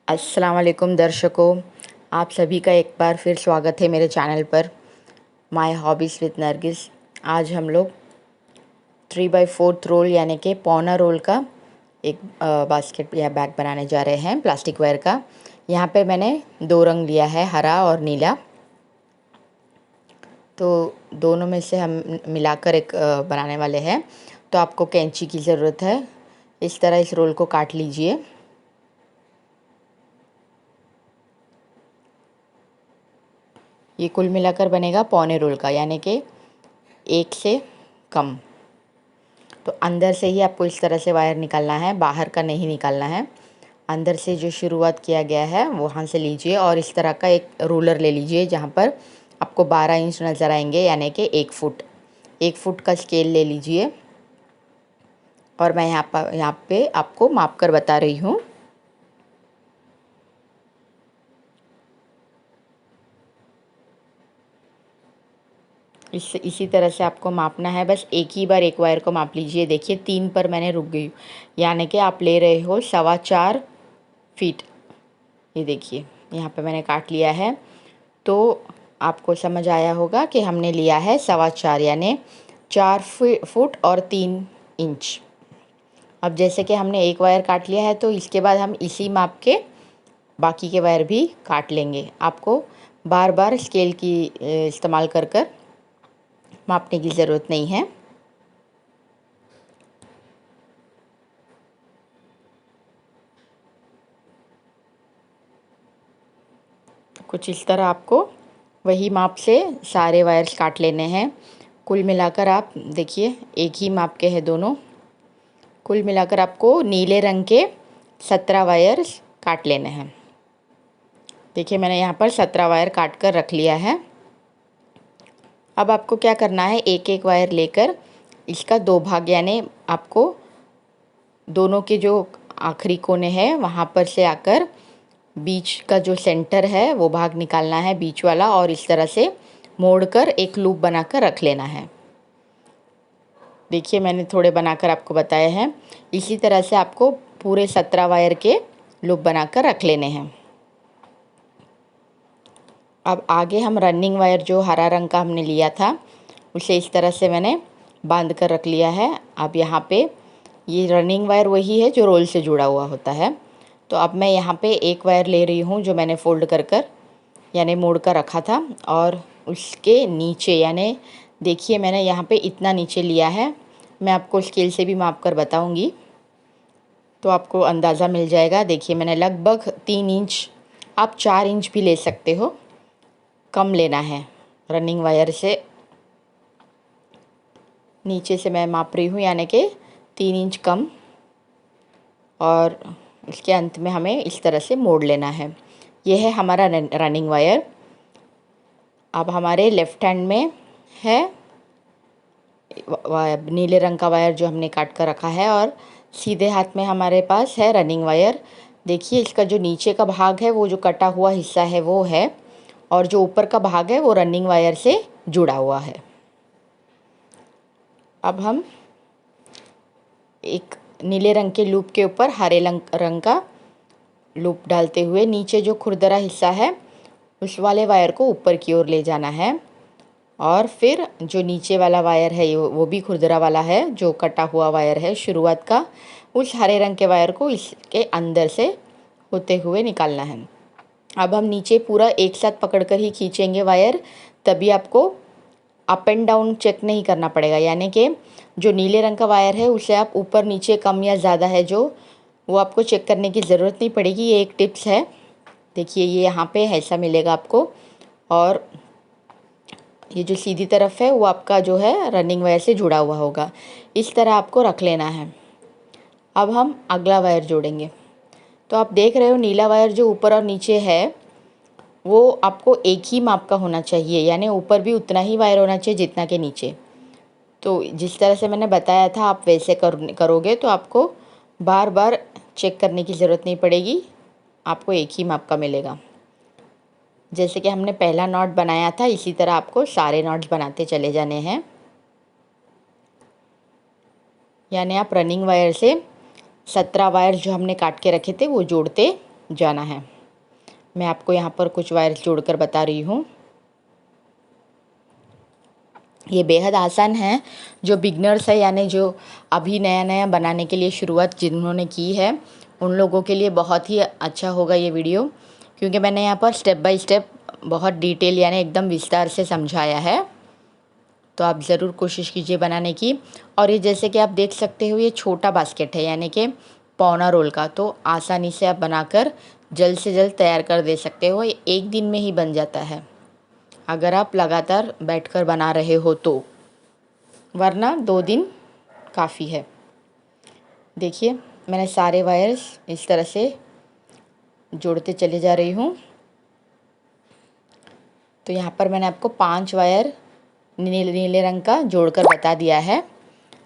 अस्सलाम वालेकुम दर्शकों, आप सभी का एक बार फिर स्वागत है मेरे चैनल पर माय हॉबीज़ विद नरगिस। आज हम लोग 3/4 रोल यानी कि पौना रोल का एक बास्केट या बैग बनाने जा रहे हैं प्लास्टिक वेयर का। यहाँ पे मैंने दो रंग लिया है, हरा और नीला। तो दोनों में से हम मिलाकर एक बनाने वाले हैं। तो आपको कैंची की ज़रूरत है। इस तरह इस रोल को काट लीजिए। ये कुल मिलाकर बनेगा पौने रोल का, यानी कि एक से कम। तो अंदर से ही आपको इस तरह से वायर निकालना है, बाहर का नहीं निकालना है। अंदर से जो शुरुआत किया गया है वहाँ से लीजिए और इस तरह का एक रूलर ले लीजिए जहाँ पर आपको 12 इंच नज़र आएंगे, यानी कि 1 फुट का स्केल ले लीजिए। और मैं यहाँ पे आपको माप कर बता रही हूँ। इसी तरह से आपको मापना है। बस एक ही बार एक वायर को माप लीजिए। देखिए 3 पर मैंने रुक गई, यानी कि आप ले रहे हो 4.25 फीट। ये देखिए यहाँ पे मैंने काट लिया है। तो आपको समझ आया होगा कि हमने लिया है 4.25 यानी 4 फुट और 3 इंच। अब जैसे कि हमने एक वायर काट लिया है तो इसके बाद हम इसी माप के बाकी के वायर भी काट लेंगे। आपको बार बार स्केल की इस्तेमाल कर मापने की ज़रूरत नहीं है। कुछ इस तरह आपको वही माप से सारे वायर्स काट लेने हैं। कुल मिलाकर आप देखिए एक ही माप के हैं दोनों। कुल मिलाकर आपको नीले रंग के 17 वायर्स काट लेने हैं। देखिए मैंने यहाँ पर 17 वायर काट कर रख लिया है। अब आपको क्या करना है, एक एक वायर लेकर इसका 2 भाग, यानी आपको दोनों के जो आखिरी कोने हैं वहाँ पर से आकर बीच का जो सेंटर है वो भाग निकालना है, बीच वाला, और इस तरह से मोड़कर एक लूप बनाकर रख लेना है। देखिए मैंने थोड़े बनाकर आपको बताए हैं। इसी तरह से आपको पूरे 17 वायर के लूप बनाकर रख लेने हैं। अब आगे हम रनिंग वायर जो हरा रंग का हमने लिया था उसे इस तरह से मैंने बांध कर रख लिया है। अब यहाँ पे ये रनिंग वायर वही है जो रोल से जुड़ा हुआ होता है। तो अब मैं यहाँ पे एक वायर ले रही हूँ जो मैंने फोल्ड कर यानी मोड़ कर रखा था, और उसके नीचे यानी देखिए मैंने यहाँ पे इतना नीचे लिया है। मैं आपको स्केल से भी माप कर बताऊँगी तो आपको अंदाज़ा मिल जाएगा। देखिए मैंने लगभग 3 इंच, आप 4 इंच भी ले सकते हो, कम लेना है रनिंग वायर से। नीचे से मैं माप रही हूँ यानी कि 3 इंच कम, और इसके अंत में हमें इस तरह से मोड़ लेना है। यह है हमारा रनिंग वायर। अब हमारे लेफ़्ट हैंड में है नीले रंग का वायर जो हमने काट कर रखा है, और सीधे हाथ में हमारे पास है रनिंग वायर। देखिए इसका जो नीचे का भाग है वो जो कटा हुआ हिस्सा है वो है, और जो ऊपर का भाग है वो रनिंग वायर से जुड़ा हुआ है। अब हम एक नीले रंग के लूप के ऊपर हरे रंग का लूप डालते हुए नीचे जो खुरदरा हिस्सा है उस वाले वायर को ऊपर की ओर ले जाना है, और फिर जो नीचे वाला वायर है वो भी खुरदरा वाला है, जो कटा हुआ वायर है शुरुआत का, उस हरे रंग के वायर को इसके अंदर से होते हुए निकालना है। अब हम नीचे पूरा एक साथ पकड़कर ही खींचेंगे वायर, तभी आपको अप एंड डाउन चेक नहीं करना पड़ेगा। यानी कि जो नीले रंग का वायर है उसे आप ऊपर नीचे कम या ज़्यादा है जो, वो आपको चेक करने की ज़रूरत नहीं पड़ेगी। ये एक टिप्स है। देखिए ये यहाँ पे ऐसा मिलेगा आपको, और ये जो सीधी तरफ है वो आपका जो है रनिंग वायर से जुड़ा हुआ होगा। इस तरह आपको रख लेना है। अब हम अगला वायर जोड़ेंगे। तो आप देख रहे हो नीला वायर जो ऊपर और नीचे है वो आपको एक ही माप का होना चाहिए, यानी ऊपर भी उतना ही वायर होना चाहिए जितना के नीचे। तो जिस तरह से मैंने बताया था आप वैसे करोगे तो आपको बार बार चेक करने की ज़रूरत नहीं पड़ेगी, आपको एक ही माप का मिलेगा। जैसे कि हमने पहला नॉट बनाया था इसी तरह आपको सारे नॉट्स बनाते चले जाने हैं। यानी आप रनिंग वायर से 17 वायर जो हमने काट के रखे थे वो जोड़ते जाना है। मैं आपको यहाँ पर कुछ वायर्स जोड़कर बता रही हूँ। ये बेहद आसान है। जो बिगनर्स है यानी जो अभी नया नया बनाने के लिए शुरुआत जिन्होंने की है उन लोगों के लिए बहुत ही अच्छा होगा ये वीडियो, क्योंकि मैंने यहाँ पर स्टेप बाय स्टेप बहुत डिटेल यानी एकदम विस्तार से समझाया है। तो आप ज़रूर कोशिश कीजिए बनाने की। और ये जैसे कि आप देख सकते हो ये छोटा बास्केट है यानी कि पौना रोल का, तो आसानी से आप बनाकर जल्द से जल्द तैयार कर दे सकते हो। ये एक दिन में ही बन जाता है अगर आप लगातार बैठकर बना रहे हो तो, वरना 2 दिन काफ़ी है। देखिए मैंने सारे वायर्स इस तरह से जोड़ते चले जा रही हूँ। तो यहाँ पर मैंने आपको 5 वायर नीले रंग का जोड़कर बता दिया है।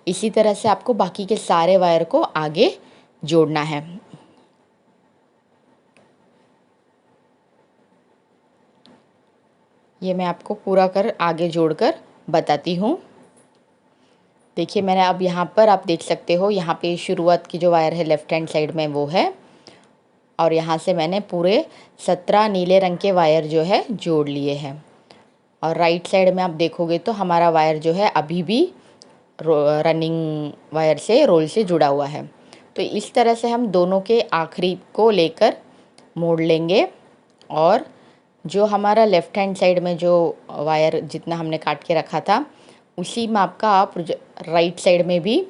इसी तरह से आपको बाकी के सारे वायर को आगे जोड़ना है। ये मैं आपको पूरा कर आगे जोड़कर बताती हूँ। देखिए मैंने अब यहाँ पर आप देख सकते हो, यहाँ पे शुरुआत की जो वायर है लेफ़्ट हैंड साइड में वो है, और यहाँ से मैंने पूरे 17 नीले रंग के वायर जो है जोड़ लिए हैं। और राइट साइड में आप देखोगे तो हमारा वायर जो है अभी भी रनिंग वायर से रोल से जुड़ा हुआ है। तो इस तरह से हम दोनों के आखिरी को लेकर मोड़ लेंगे, और जो हमारा लेफ़्ट हैंड साइड में जो वायर जितना हमने काट के रखा था उसी माप का आप राइट साइड में भी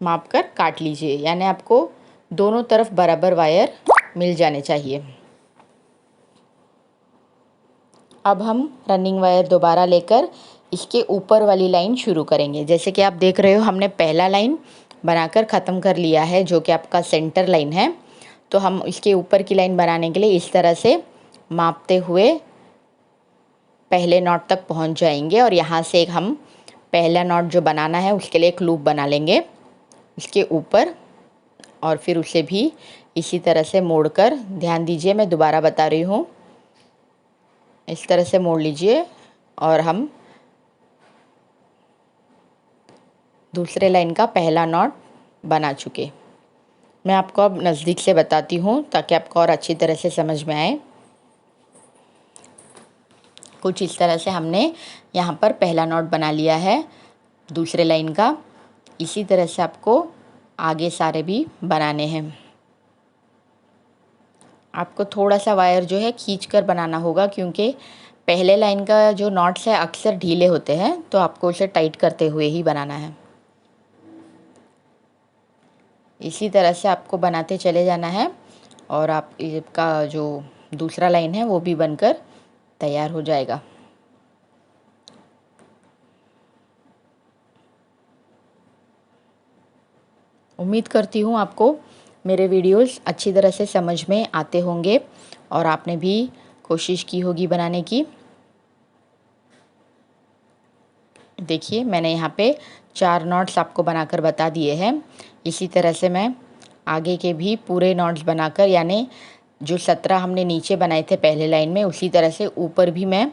माप कर काट लीजिए, यानी आपको दोनों तरफ बराबर वायर मिल जाने चाहिए। अब हम रनिंग वायर दोबारा लेकर इसके ऊपर वाली लाइन शुरू करेंगे। जैसे कि आप देख रहे हो हमने पहला लाइन बनाकर ख़त्म कर लिया है जो कि आपका सेंटर लाइन है। तो हम इसके ऊपर की लाइन बनाने के लिए इस तरह से मापते हुए पहले नॉट तक पहुंच जाएंगे, और यहाँ से एक हम पहला नॉट जो बनाना है उसके लिए एक लूप बना लेंगे इसके ऊपर, और फिर उसे भी इसी तरह से मोड़कर, ध्यान दीजिए मैं दोबारा बता रही हूँ, इस तरह से मोड़ लीजिए और हम दूसरे लाइन का पहला नॉट बना चुके। मैं आपको अब नज़दीक से बताती हूँ ताकि आपको और अच्छी तरह से समझ में आए। कुछ इस तरह से हमने यहाँ पर पहला नॉट बना लिया है दूसरे लाइन का। इसी तरह से आपको आगे सारे भी बनाने हैं। आपको थोड़ा सा वायर जो है खींच कर बनाना होगा, क्योंकि पहले लाइन का जो नॉट्स है अक्सर ढीले होते हैं, तो आपको उसे टाइट करते हुए ही बनाना है। इसी तरह से आपको बनाते चले जाना है, और आपका जो दूसरा लाइन है वो भी बनकर तैयार हो जाएगा। उम्मीद करती हूँ आपको मेरे वीडियोस अच्छी तरह से समझ में आते होंगे और आपने भी कोशिश की होगी बनाने की। देखिए मैंने यहाँ पे 4 नॉट्स आपको बनाकर बता दिए हैं। इसी तरह से मैं आगे के भी पूरे नॉट्स बनाकर, यानी जो 17 हमने नीचे बनाए थे पहले लाइन में, उसी तरह से ऊपर भी मैं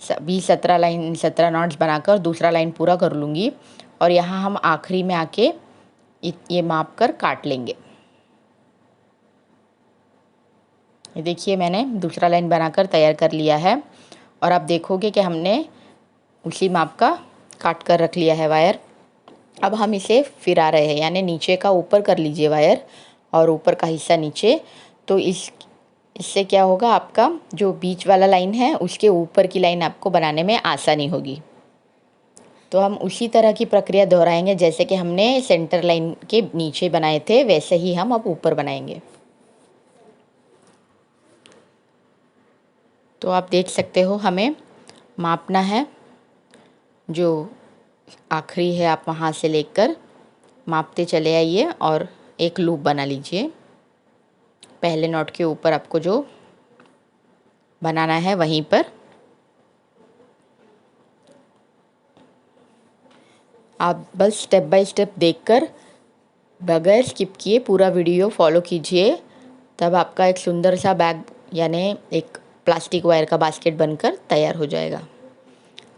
सभी 17 नॉट्स बनाकर दूसरा लाइन पूरा कर लूँगी, और यहाँ हम आखिरी में आके ये माप कर काट लेंगे। ये देखिए मैंने दूसरा लाइन बनाकर तैयार कर लिया है, और आप देखोगे कि हमने उसी माप का काट कर रख लिया है वायर। अब हम इसे फिरा रहे हैं, यानी नीचे का ऊपर कर लीजिए वायर और ऊपर का हिस्सा नीचे। तो इससे क्या होगा, आपका जो बीच वाला लाइन है उसके ऊपर की लाइन आपको बनाने में आसानी होगी। तो हम उसी तरह की प्रक्रिया दोहराएंगे जैसे कि हमने सेंटर लाइन के नीचे बनाए थे, वैसे ही हम अब ऊपर बनाएंगे। तो आप देख सकते हो हमें मापना है, जो आखिरी है आप वहाँ से लेकर मापते चले आइए और एक लूप बना लीजिए। पहले नॉट के ऊपर आपको जो बनाना है वहीं पर आप बस स्टेप बाय स्टेप देखकर बगैर स्किप किए पूरा वीडियो फॉलो कीजिए, तब आपका एक सुंदर सा बैग यानी एक प्लास्टिक वायर का बास्केट बनकर तैयार हो जाएगा।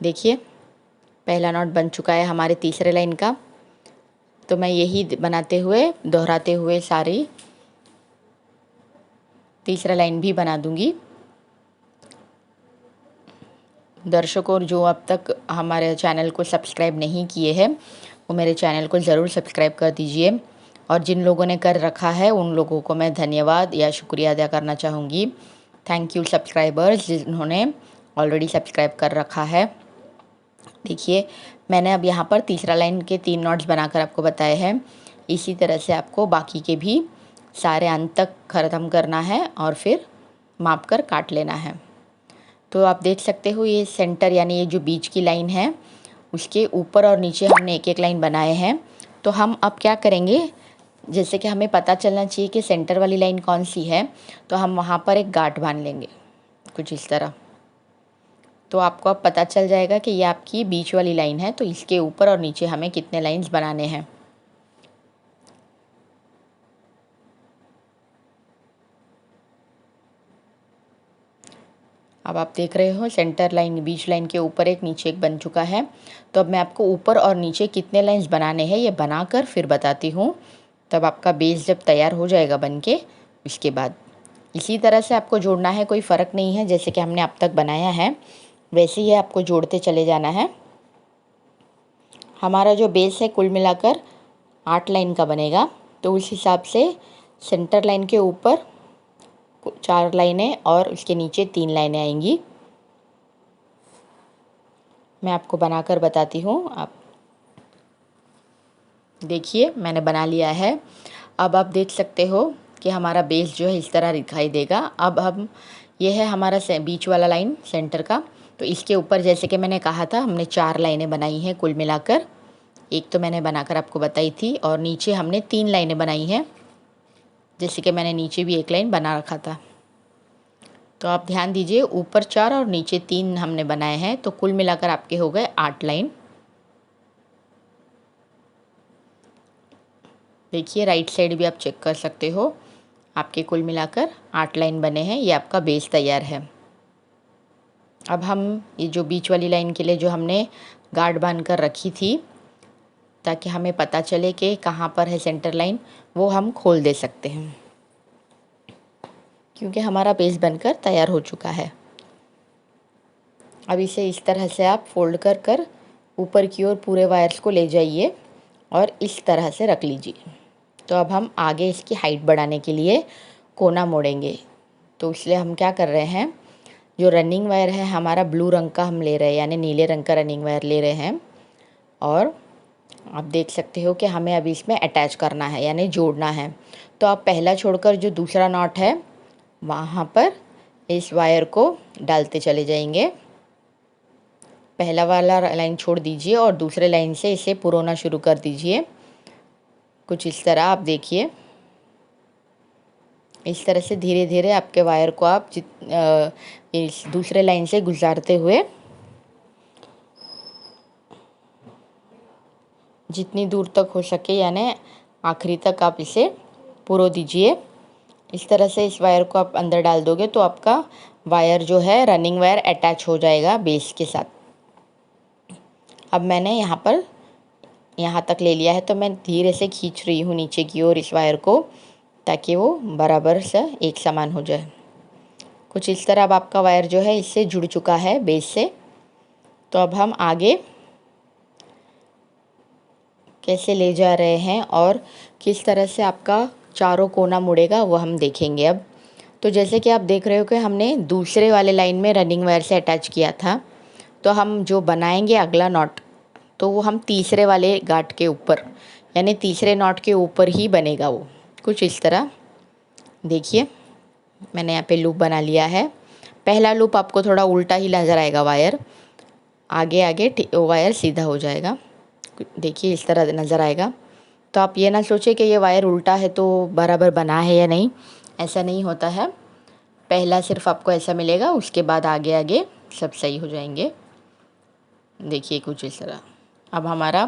देखिए पहला नॉट बन चुका है हमारे तीसरे लाइन का। तो मैं यही बनाते हुए दोहराते हुए सारी तीसरा लाइन भी बना दूंगी। दर्शकों जो अब तक हमारे चैनल को सब्सक्राइब नहीं किए हैं वो मेरे चैनल को ज़रूर सब्सक्राइब कर दीजिए, और जिन लोगों ने कर रखा है उन लोगों को मैं धन्यवाद या शुक्रिया अदा करना चाहूँगी। थैंक यू सब्सक्राइबर्स जिन्होंने ऑलरेडी सब्सक्राइब कर रखा है। देखिए मैंने अब यहाँ पर तीसरा लाइन के 3 नॉट्स बनाकर आपको बताए हैं। इसी तरह से आपको बाकी के भी सारे अंत तक ख़त्म करना है और फिर माप कर काट लेना है। तो आप देख सकते हो ये सेंटर यानी ये जो बीच की लाइन है उसके ऊपर और नीचे हमने एक एक लाइन बनाए हैं। तो हम अब क्या करेंगे, जैसे कि हमें पता चलना चाहिए कि सेंटर वाली लाइन कौन सी है, तो हम वहाँ पर एक गांठ बांध लेंगे कुछ इस तरह। तो आपको अब पता चल जाएगा कि ये आपकी बीच वाली लाइन है, तो इसके ऊपर और नीचे हमें कितने लाइंस बनाने हैं। अब आप देख रहे हो सेंटर लाइन बीच लाइन के ऊपर एक नीचे एक बन चुका है। तो अब मैं आपको ऊपर और नीचे कितने लाइंस बनाने हैं ये बनाकर फिर बताती हूँ। तब आपका बेस जब तैयार हो जाएगा बन के, इसके बाद इसी तरह से आपको जोड़ना है, कोई फ़र्क नहीं है। जैसे कि हमने अब तक बनाया है वैसे ही आपको जोड़ते चले जाना है। हमारा जो बेस है कुल मिलाकर 8 लाइन का बनेगा, तो उस हिसाब से सेंटर लाइन के ऊपर 4 लाइनें और उसके नीचे 3 लाइनें आएंगी। मैं आपको बनाकर बताती हूँ। आप देखिए मैंने बना लिया है। अब आप देख सकते हो कि हमारा बेस जो है इस तरह दिखाई देगा। अब हम ये है हमारा बीच वाला लाइन सेंटर का, तो इसके ऊपर जैसे कि मैंने कहा था हमने 4 लाइनें बनाई हैं कुल मिलाकर। एक तो मैंने बनाकर आपको बताई थी और नीचे हमने 3 लाइनें बनाई हैं, जैसे कि मैंने नीचे भी एक लाइन बना रखा था। तो आप ध्यान दीजिए ऊपर 4 और नीचे 3 हमने बनाए हैं, तो कुल मिलाकर आपके हो गए 8 लाइन। देखिए राइट साइड भी आप चेक कर सकते हो, आपके कुल मिलाकर 8 लाइन बने हैं। ये आपका बेस तैयार है। अब हम ये जो बीच वाली लाइन के लिए जो हमने गार्ड बांध कर रखी थी ताकि हमें पता चले कि कहाँ पर है सेंटर लाइन, वो हम खोल दे सकते हैं क्योंकि हमारा बेस बनकर तैयार हो चुका है। अब इसे इस तरह से आप फोल्ड कर कर ऊपर की ओर पूरे वायर्स को ले जाइए और इस तरह से रख लीजिए। तो अब हम आगे इसकी हाइट बढ़ाने के लिए कोना मोड़ेंगे। तो इसलिए हम क्या कर रहे हैं, जो रनिंग वायर है हमारा ब्लू रंग का हम ले रहे हैं, यानी नीले रंग का रनिंग वायर ले रहे हैं। और आप देख सकते हो कि हमें अभी इसमें अटैच करना है यानी जोड़ना है। तो आप पहला छोड़कर जो दूसरा नॉट है वहाँ पर इस वायर को डालते चले जाएंगे। पहला वाला लाइन छोड़ दीजिए और दूसरे लाइन से इसे पुरोना शुरू कर दीजिए कुछ इस तरह। आप देखिए इस तरह से धीरे धीरे आपके वायर को आप इस दूसरे लाइन से गुजारते हुए जितनी दूर तक हो सके यानी आखिरी तक आप इसे पुरो दीजिए। इस तरह से इस वायर को आप अंदर डाल दोगे तो आपका वायर जो है रनिंग वायर अटैच हो जाएगा बेस के साथ। अब मैंने यहाँ तक ले लिया है, तो मैं धीरे से खींच रही हूँ नीचे की ओर इस वायर को ताकि वो बराबर से एक समान हो जाए। कुछ इस तरह अब आपका वायर जो है इससे जुड़ चुका है बेस से। तो अब हम आगे कैसे ले जा रहे हैं और किस तरह से आपका चारों कोना मुड़ेगा वो हम देखेंगे अब। तो जैसे कि आप देख रहे हो कि हमने दूसरे वाले लाइन में रनिंग वायर से अटैच किया था, तो हम जो बनाएंगे अगला नॉट तो वो हम तीसरे वाले गांठ के ऊपर यानी तीसरे नॉट के ऊपर ही बनेगा वो कुछ इस तरह। देखिए मैंने यहाँ पे लूप बना लिया है। पहला लूप आपको थोड़ा उल्टा ही नज़र आएगा, वायर आगे आगे वायर सीधा हो जाएगा। देखिए इस तरह नज़र आएगा। तो आप ये ना सोचें कि ये वायर उल्टा है तो बराबर बना है या नहीं, ऐसा नहीं होता है। पहला सिर्फ आपको ऐसा मिलेगा, उसके बाद आगे आगे सब सही हो जाएंगे। देखिए कुछ इस तरह। अब हमारा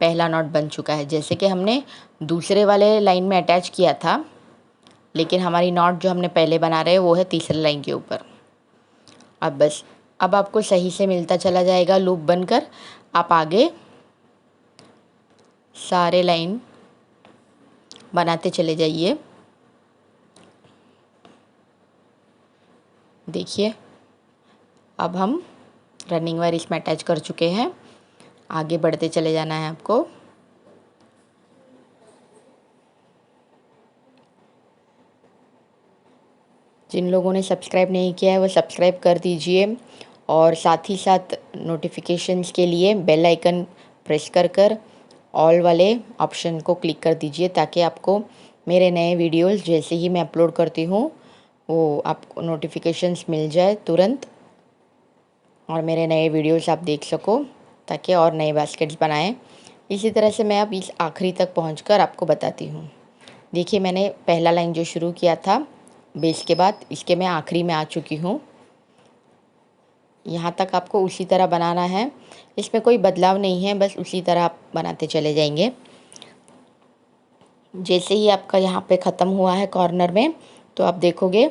पहला नॉट बन चुका है, जैसे कि हमने दूसरे वाले लाइन में अटैच किया था, लेकिन हमारी नॉट जो हमने पहले बना रहे हैं वो है तीसरे लाइन के ऊपर। अब बस अब आपको सही से मिलता चला जाएगा लूप बनकर। आप आगे सारे लाइन बनाते चले जाइए। देखिए अब हम रनिंग वायर इसमें अटैच कर चुके हैं। आगे बढ़ते चले जाना है आपको। जिन लोगों ने सब्सक्राइब नहीं किया है वो सब्सक्राइब कर दीजिए और साथ ही साथ नोटिफिकेशंस के लिए बेल आइकन प्रेस कर ऑल वाले ऑप्शन को क्लिक कर दीजिए ताकि आपको मेरे नए वीडियोस जैसे ही मैं अपलोड करती हूँ वो आपको नोटिफिकेशंस मिल जाए तुरंत और मेरे नए वीडियोस आप देख सको ताकि और नए बास्केट्स बनाएं। इसी तरह से मैं अब इस आखिरी तक पहुंचकर आपको बताती हूँ। देखिए मैंने पहला लाइन जो शुरू किया था बेस के बाद, इसके मैं आखिरी में आ चुकी हूँ। यहाँ तक आपको उसी तरह बनाना है, इसमें कोई बदलाव नहीं है, बस उसी तरह आप बनाते चले जाएंगे। जैसे ही आपका यहाँ पे ख़त्म हुआ है कॉर्नर में तो आप देखोगे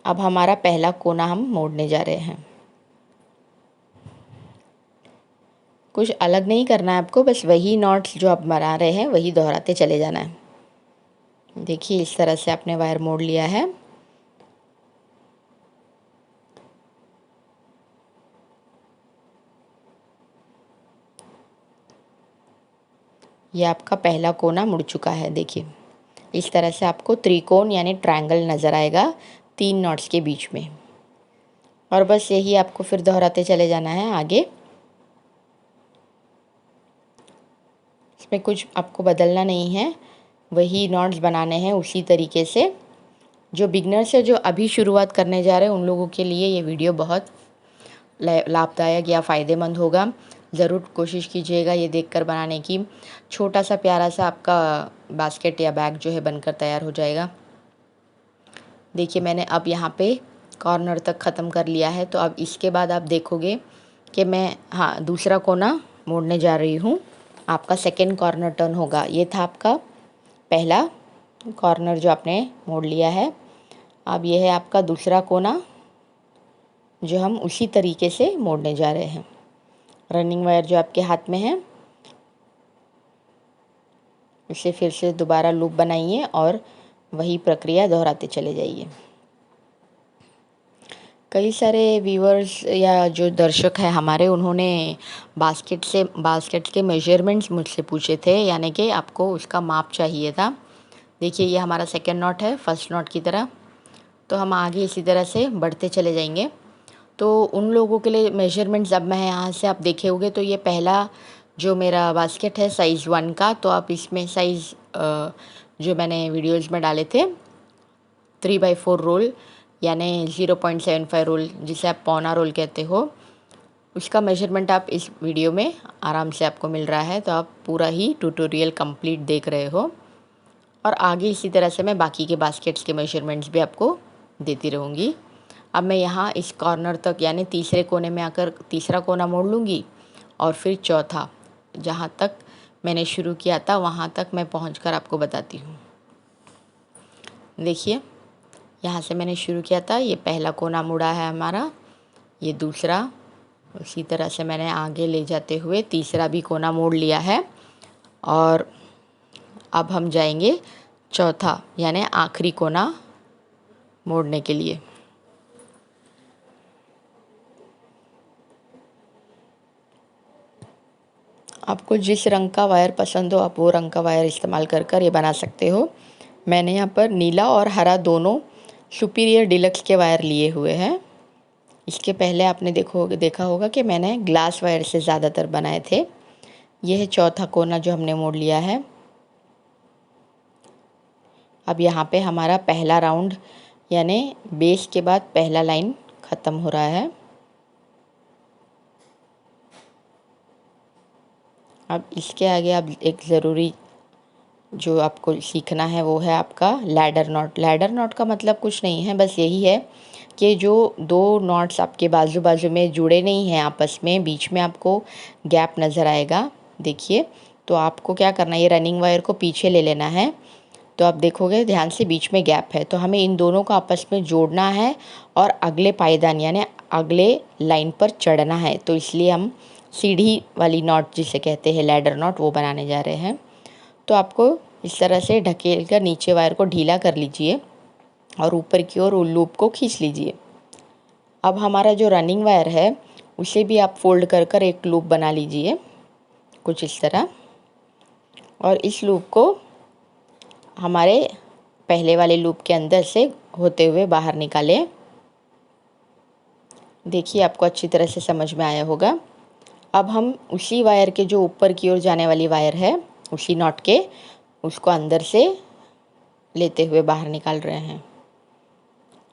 अब हमारा पहला कोना हम मोड़ने जा रहे हैं। कुछ अलग नहीं करना है आपको, बस वही नॉट्स जो आप बना रहे हैं वही दोहराते चले जाना है। देखिए इस तरह से आपने वायर मोड़ लिया है। ये आपका पहला कोना मुड़ चुका है। देखिए इस तरह से आपको त्रिकोण यानी ट्रायंगल नज़र आएगा 3 नॉट्स के बीच में। और बस यही आपको फिर दोहराते चले जाना है आगे। इसमें कुछ आपको बदलना नहीं है, वही नॉट्स बनाने हैं उसी तरीके से। जो बिगनर्स है, जो अभी शुरुआत करने जा रहे हैं, उन लोगों के लिए ये वीडियो बहुत लाभदायक या फ़ायदेमंद होगा। ज़रूर कोशिश कीजिएगा ये देखकर बनाने की। छोटा सा प्यारा सा आपका बास्केट या बैग जो है बनकर तैयार हो जाएगा। देखिए मैंने अब यहाँ पे कॉर्नर तक ख़त्म कर लिया है। तो अब इसके बाद आप देखोगे कि मैं दूसरा कोना मोड़ने जा रही हूँ। आपका सेकेंड कॉर्नर टर्न होगा। ये था आपका पहला कॉर्नर जो आपने मोड़ लिया है। अब ये है आपका दूसरा कोना जो हम उसी तरीके से मोड़ने जा रहे हैं। रनिंग वायर जो आपके हाथ में है इसे फिर से दोबारा लूप बनाइए और वही प्रक्रिया दोहराते चले जाइए। कई सारे व्यूअर्स या जो दर्शक हैं हमारे, उन्होंने बास्केट के मेजरमेंट्स मुझसे पूछे थे, यानी कि आपको उसका माप चाहिए था। देखिए ये हमारा सेकेंड नॉट है फर्स्ट नॉट की तरह। तो हम आगे इसी तरह से बढ़ते चले जाएंगे। तो उन लोगों के लिए मेजरमेंट्स अब मैं यहाँ से आप देखे होंगे तो ये पहला जो मेरा बास्केट है साइज़ 1 का। तो आप इसमें साइज़ जो मैंने वीडियोज़ में डाले थे 3/4 रोल यानी 0.75 रोल, जिसे आप पौना रोल कहते हो, उसका मेजरमेंट आप इस वीडियो में आराम से आपको मिल रहा है। तो आप पूरा ही ट्यूटोरियल कंप्लीट देख रहे हो और आगे इसी तरह से मैं बाकी के बास्केट्स के मेजरमेंट्स भी आपको देती रहूँगी। अब मैं यहाँ इस कॉर्नर तक यानी तीसरे कोने में आकर तीसरा कोना मोड़ लूँगी और फिर चौथा, जहाँ तक मैंने शुरू किया था वहाँ तक मैं पहुँचकर आपको बताती हूँ। देखिए यहाँ से मैंने शुरू किया था, ये पहला कोना मुड़ा है हमारा, ये दूसरा, उसी तरह से मैंने आगे ले जाते हुए तीसरा भी कोना मोड़ लिया है। और अब हम जाएंगे चौथा यानी आखिरी कोना मोड़ने के लिए। आपको जिस रंग का वायर पसंद हो आप वो रंग का वायर इस्तेमाल कर ये बना सकते हो। मैंने यहाँ पर नीला और हरा दोनों सुपीरियर डिलक्स के वायर लिए हुए हैं। इसके पहले आपने देखा होगा कि मैंने ग्लास वायर से ज़्यादातर बनाए थे। यह है चौथा कोना जो हमने मोड़ लिया है। अब यहाँ पे हमारा पहला राउंड यानी बेस के बाद पहला लाइन ख़त्म हो रहा है। अब इसके आगे अब एक ज़रूरी जो आपको सीखना है वो है आपका लैडर नॉट। लैडर नॉट का मतलब कुछ नहीं है, बस यही है कि जो दो नॉट्स आपके बाजू बाजू में जुड़े नहीं हैं आपस में, बीच में आपको गैप नज़र आएगा। देखिए तो आपको क्या करना है, ये रनिंग वायर को पीछे ले लेना है। तो आप देखोगे ध्यान से बीच में गैप है, तो हमें इन दोनों को आपस में जोड़ना है और अगले पायदान यानी अगले लाइन पर चढ़ना है। तो इसलिए हम सीढ़ी वाली नॉट जिसे कहते हैं लैडर नॉट वो बनाने जा रहे हैं। तो आपको इस तरह से ढकेल कर नीचे वायर को ढीला कर लीजिए और ऊपर की ओर लूप को खींच लीजिए। अब हमारा जो रनिंग वायर है उसे भी आप फोल्ड कर कर एक लूप बना लीजिए कुछ इस तरह, और इस लूप को हमारे पहले वाले लूप के अंदर से होते हुए बाहर निकालें। देखिए आपको अच्छी तरह से समझ में आया होगा। अब हम उसी वायर के जो ऊपर की ओर जाने वाली वायर है उसी नॉट के, उसको अंदर से लेते हुए बाहर निकाल रहे हैं।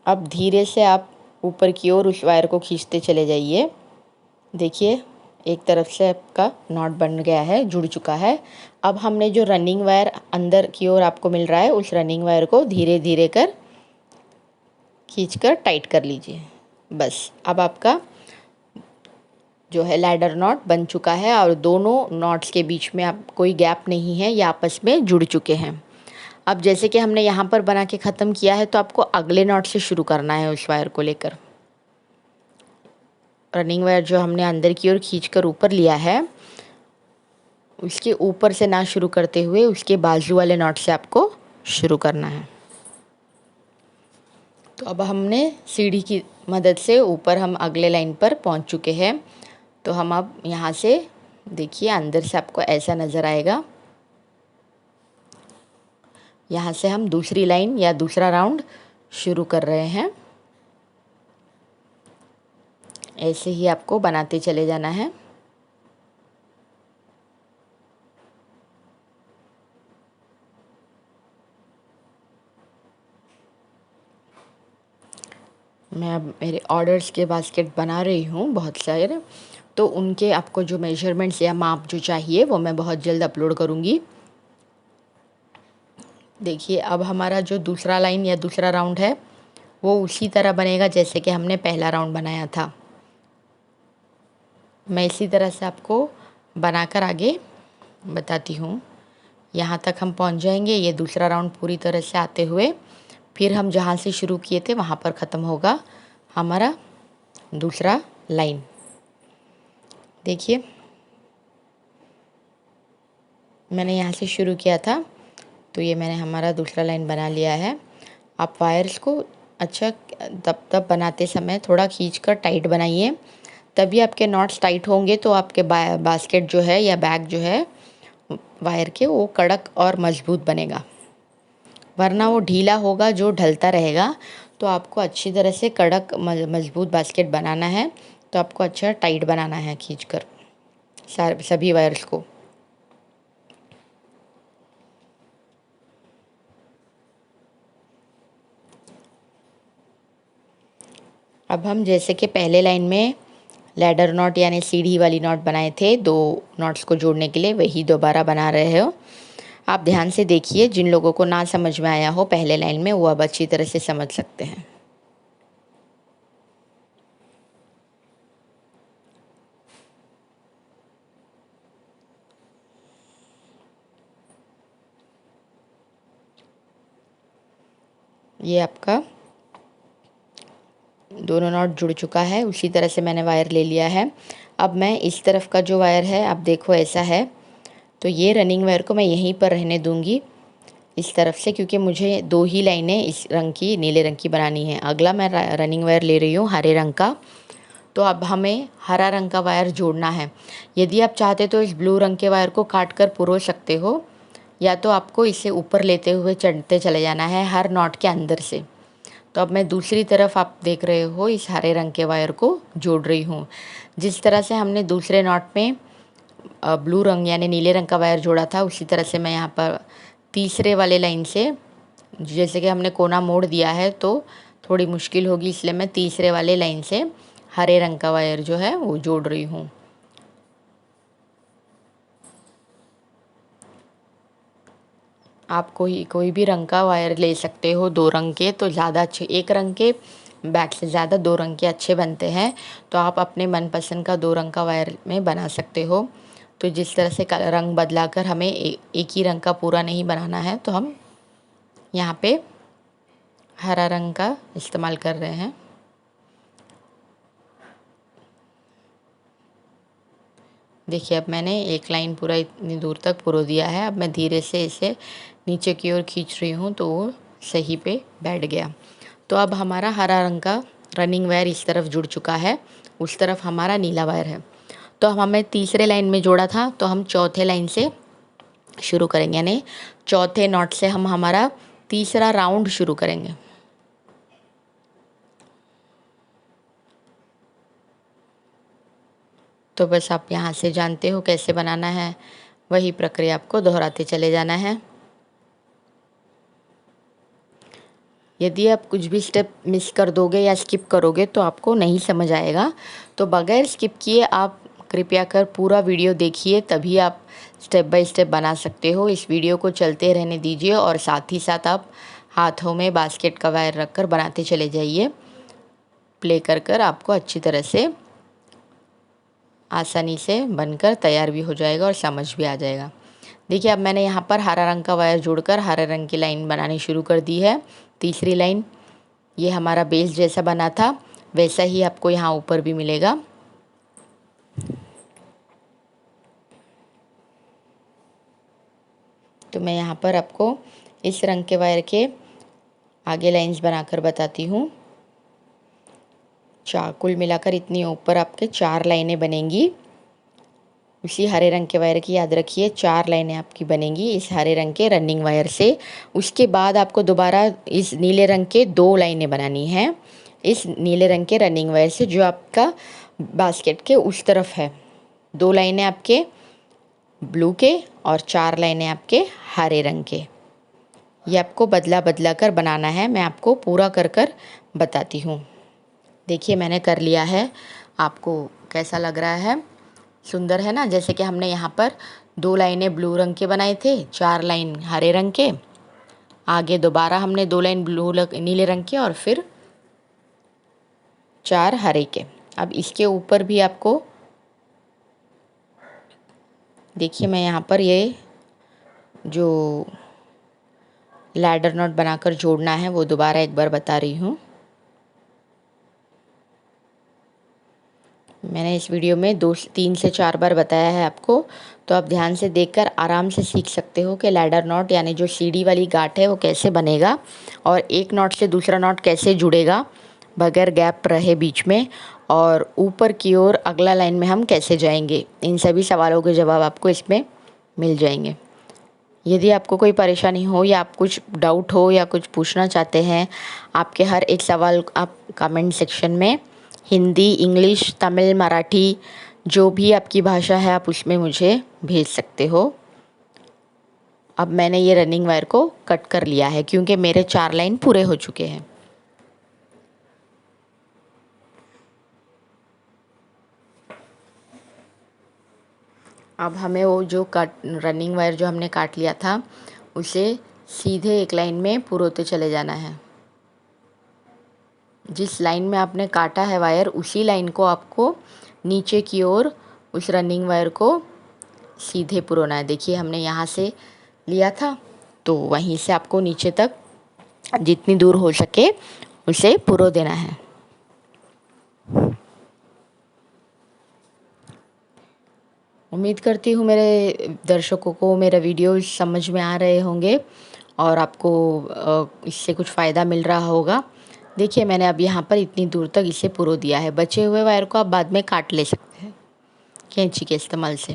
अब धीरे से आप ऊपर की ओर उस वायर को खींचते चले जाइए। देखिए एक तरफ से आपका नॉट बन गया है, जुड़ चुका है। अब हमने जो रनिंग वायर अंदर की ओर आपको मिल रहा है उस रनिंग वायर को धीरे धीरे कर खींचकर टाइट कर लीजिए। बस अब आपका जो है लैडर नॉट बन चुका है और दोनों नॉट्स के बीच में आप कोई गैप नहीं है, ये आपस में जुड़ चुके हैं। अब जैसे कि हमने यहाँ पर बना के ख़त्म किया है तो आपको अगले नॉट से शुरू करना है उस वायर को लेकर। रनिंग वायर जो हमने अंदर की ओर खींचकर ऊपर लिया है उसके ऊपर से ना शुरू करते हुए उसके बाजू वाले नॉट से आपको शुरू करना है। तो अब हमने सीढ़ी की मदद से ऊपर हम अगले लाइन पर पहुंच चुके हैं। तो हम अब यहाँ से देखिए अंदर से आपको ऐसा नज़र आएगा। यहाँ से हम दूसरी लाइन या दूसरा राउंड शुरू कर रहे हैं। ऐसे ही आपको बनाते चले जाना है। मैं अब मेरे ऑर्डर्स के बास्केट बना रही हूँ बहुत सारे, तो उनके आपको जो मेजरमेंट्स या माप जो चाहिए वो मैं बहुत जल्द अपलोड करूँगी। देखिए अब हमारा जो दूसरा लाइन या दूसरा राउंड है वो उसी तरह बनेगा जैसे कि हमने पहला राउंड बनाया था। मैं इसी तरह से आपको बनाकर आगे बताती हूँ। यहाँ तक हम पहुँच जाएंगे, ये दूसरा राउंड पूरी तरह से आते हुए फिर हम जहाँ से शुरू किए थे वहाँ पर ख़त्म होगा हमारा दूसरा लाइन। देखिए मैंने यहाँ से शुरू किया था तो ये मैंने हमारा दूसरा लाइन बना लिया है। आप वायर्स को अच्छा तब बनाते समय थोड़ा खींचकर टाइट बनाइए, तभी आपके नॉट्स टाइट होंगे तो आपके बास्केट जो है या बैग जो है वायर के वो कड़क और मजबूत बनेगा। वरना वो ढीला होगा जो ढलता रहेगा। तो आपको अच्छी तरह से कड़क मजबूत बास्केट बनाना है तो आपको अच्छा टाइट बनाना है खींचकर सभी वायर्स को। अब हम जैसे कि पहले लाइन में लैडर नॉट यानी सीढ़ी वाली नॉट बनाए थे 2 नॉट्स को जोड़ने के लिए, वही दोबारा बना रहे हो। आप ध्यान से देखिए, जिन लोगों को ना समझ में आया हो पहले लाइन में वो अब अच्छी तरह से समझ सकते हैं। ये आपका दोनों नॉट जुड़ चुका है, उसी तरह से मैंने वायर ले लिया है। अब मैं इस तरफ का जो वायर है आप देखो ऐसा है, तो ये रनिंग वायर को मैं यहीं पर रहने दूंगी इस तरफ से, क्योंकि मुझे 2 ही लाइनें इस रंग की नीले रंग की बनानी है। अगला मैं रनिंग वायर ले रही हूँ हरे रंग का। तो अब हमें हरा रंग का वायर जोड़ना है। यदि आप चाहते तो इस ब्लू रंग के वायर को काट कर पुरो सकते हो, या तो आपको इसे ऊपर लेते हुए चढ़ते चले जाना है हर नॉट के अंदर से। तो अब मैं दूसरी तरफ आप देख रहे हो इस हरे रंग के वायर को जोड़ रही हूँ। जिस तरह से हमने दूसरे नॉट में ब्लू रंग यानी नीले रंग का वायर जोड़ा था उसी तरह से मैं यहाँ पर तीसरे वाले लाइन से, जैसे कि हमने कोना मोड़ दिया है तो थोड़ी मुश्किल होगी, इसलिए मैं तीसरे वाले लाइन से हरे रंग का वायर जो है वो जोड़ रही हूँ। आप कोई भी रंग का वायर ले सकते हो, 2 रंग के तो ज़्यादा अच्छे, एक रंग के बैग से ज़्यादा 2 रंग के अच्छे बनते हैं। तो आप अपने मनपसंद का 2 रंग का वायर में बना सकते हो। तो जिस तरह से रंग बदला कर हमें एक ही रंग का पूरा नहीं बनाना है, तो हम यहाँ पे हरा रंग का इस्तेमाल कर रहे हैं। देखिए अब मैंने एक लाइन पूरा इतनी दूर तक पुरो दिया है। अब मैं धीरे से इसे नीचे की ओर खींच रही हूँ तो वो सही पे बैठ गया। तो अब हमारा हरा रंग का रनिंग वायर इस तरफ जुड़ चुका है, उस तरफ हमारा नीला वायर है। तो हमें तीसरे लाइन में जोड़ा था, तो हम चौथे लाइन से शुरू करेंगे, यानी चौथे नॉट से हम हमारा तीसरा राउंड शुरू करेंगे। तो बस आप यहाँ से जानते हो कैसे बनाना है, वही प्रक्रिया आपको दोहराते चले जाना है। यदि आप कुछ भी स्टेप मिस कर दोगे या स्किप करोगे तो आपको नहीं समझ आएगा। तो बगैर स्किप किए आप कृपया कर पूरा वीडियो देखिए, तभी आप स्टेप बाय स्टेप बना सकते हो। इस वीडियो को चलते रहने दीजिए और साथ ही साथ आप हाथों में बास्केट का वायर रखकर बनाते चले जाइए। प्ले कर कर आपको अच्छी तरह से आसानी से बनकर तैयार भी हो जाएगा और समझ भी आ जाएगा। देखिए अब मैंने यहाँ पर हरा रंग का वायर जोड़कर हरे रंग की लाइन बनानी शुरू कर दी है। तीसरी लाइन, ये हमारा बेस जैसा बना था वैसा ही आपको यहाँ ऊपर भी मिलेगा। तो मैं यहाँ पर आपको इस रंग के वायर के आगे लाइंस बनाकर बताती हूँ। कुल मिलाकर इतनी ऊपर आपके 4 लाइनें बनेंगी। उसी हरे रंग के वायर की याद रखिए 4 लाइनें आपकी बनेंगी इस हरे रंग के रनिंग वायर से। उसके बाद आपको दोबारा इस नीले रंग के 2 लाइनें बनानी हैं इस नीले रंग के रनिंग वायर से, जो आपका बास्केट के उस तरफ है। 2 लाइनें आपके ब्लू के और 4 लाइनें आपके हरे रंग के। ये आपको बदला बदला कर बनाना है, मैं आपको पूरा कर कर बताती हूँ। देखिए मैंने कर लिया है, आपको कैसा लग रहा है? सुंदर है ना? जैसे कि हमने यहाँ पर 2 लाइनें ब्लू रंग के बनाए थे, 4 लाइन हरे रंग के, आगे दोबारा हमने 2 लाइन नीले रंग के और फिर 4 हरे के। अब इसके ऊपर भी आपको देखिए मैं यहाँ पर ये जो लैडर नॉट बनाकर जोड़ना है वो दोबारा एक बार बता रही हूँ। मैंने इस वीडियो में 3 से 4 बार बताया है आपको, तो आप ध्यान से देखकर आराम से सीख सकते हो कि लैडर नॉट यानी जो सीढ़ी वाली गांठ है वो कैसे बनेगा और एक नॉट से दूसरा नॉट कैसे जुड़ेगा बगैर गैप रहे बीच में, और ऊपर की ओर अगला लाइन में हम कैसे जाएंगे। इन सभी सवालों के जवाब आपको इसमें मिल जाएंगे। यदि आपको कोई परेशानी हो या आप कुछ डाउट हो या कुछ पूछना चाहते हैं, आपके हर एक सवाल आप कमेंट सेक्शन में हिंदी, इंग्लिश, तमिल, मराठी जो भी आपकी भाषा है आप उसमें मुझे भेज सकते हो। अब मैंने ये रनिंग वायर को कट कर लिया है क्योंकि मेरे 4 लाइन पूरे हो चुके हैं। अब हमें वो जो रनिंग वायर जो हमने काट लिया था उसे सीधे एक लाइन में पुरोते चले जाना है। जिस लाइन में आपने काटा है वायर उसी लाइन को आपको नीचे की ओर उस रनिंग वायर को सीधे पुरोना है। देखिए हमने यहाँ से लिया था तो वहीं से आपको नीचे तक जितनी दूर हो सके उसे पुरो देना है। उम्मीद करती हूँ मेरे दर्शकों को मेरा वीडियो समझ में आ रहे होंगे और आपको इससे कुछ फ़ायदा मिल रहा होगा। देखिए मैंने अब यहाँ पर इतनी दूर तक इसे पुरो दिया है। बचे हुए वायर को आप बाद में काट ले सकते हैं कैंची के इस्तेमाल से।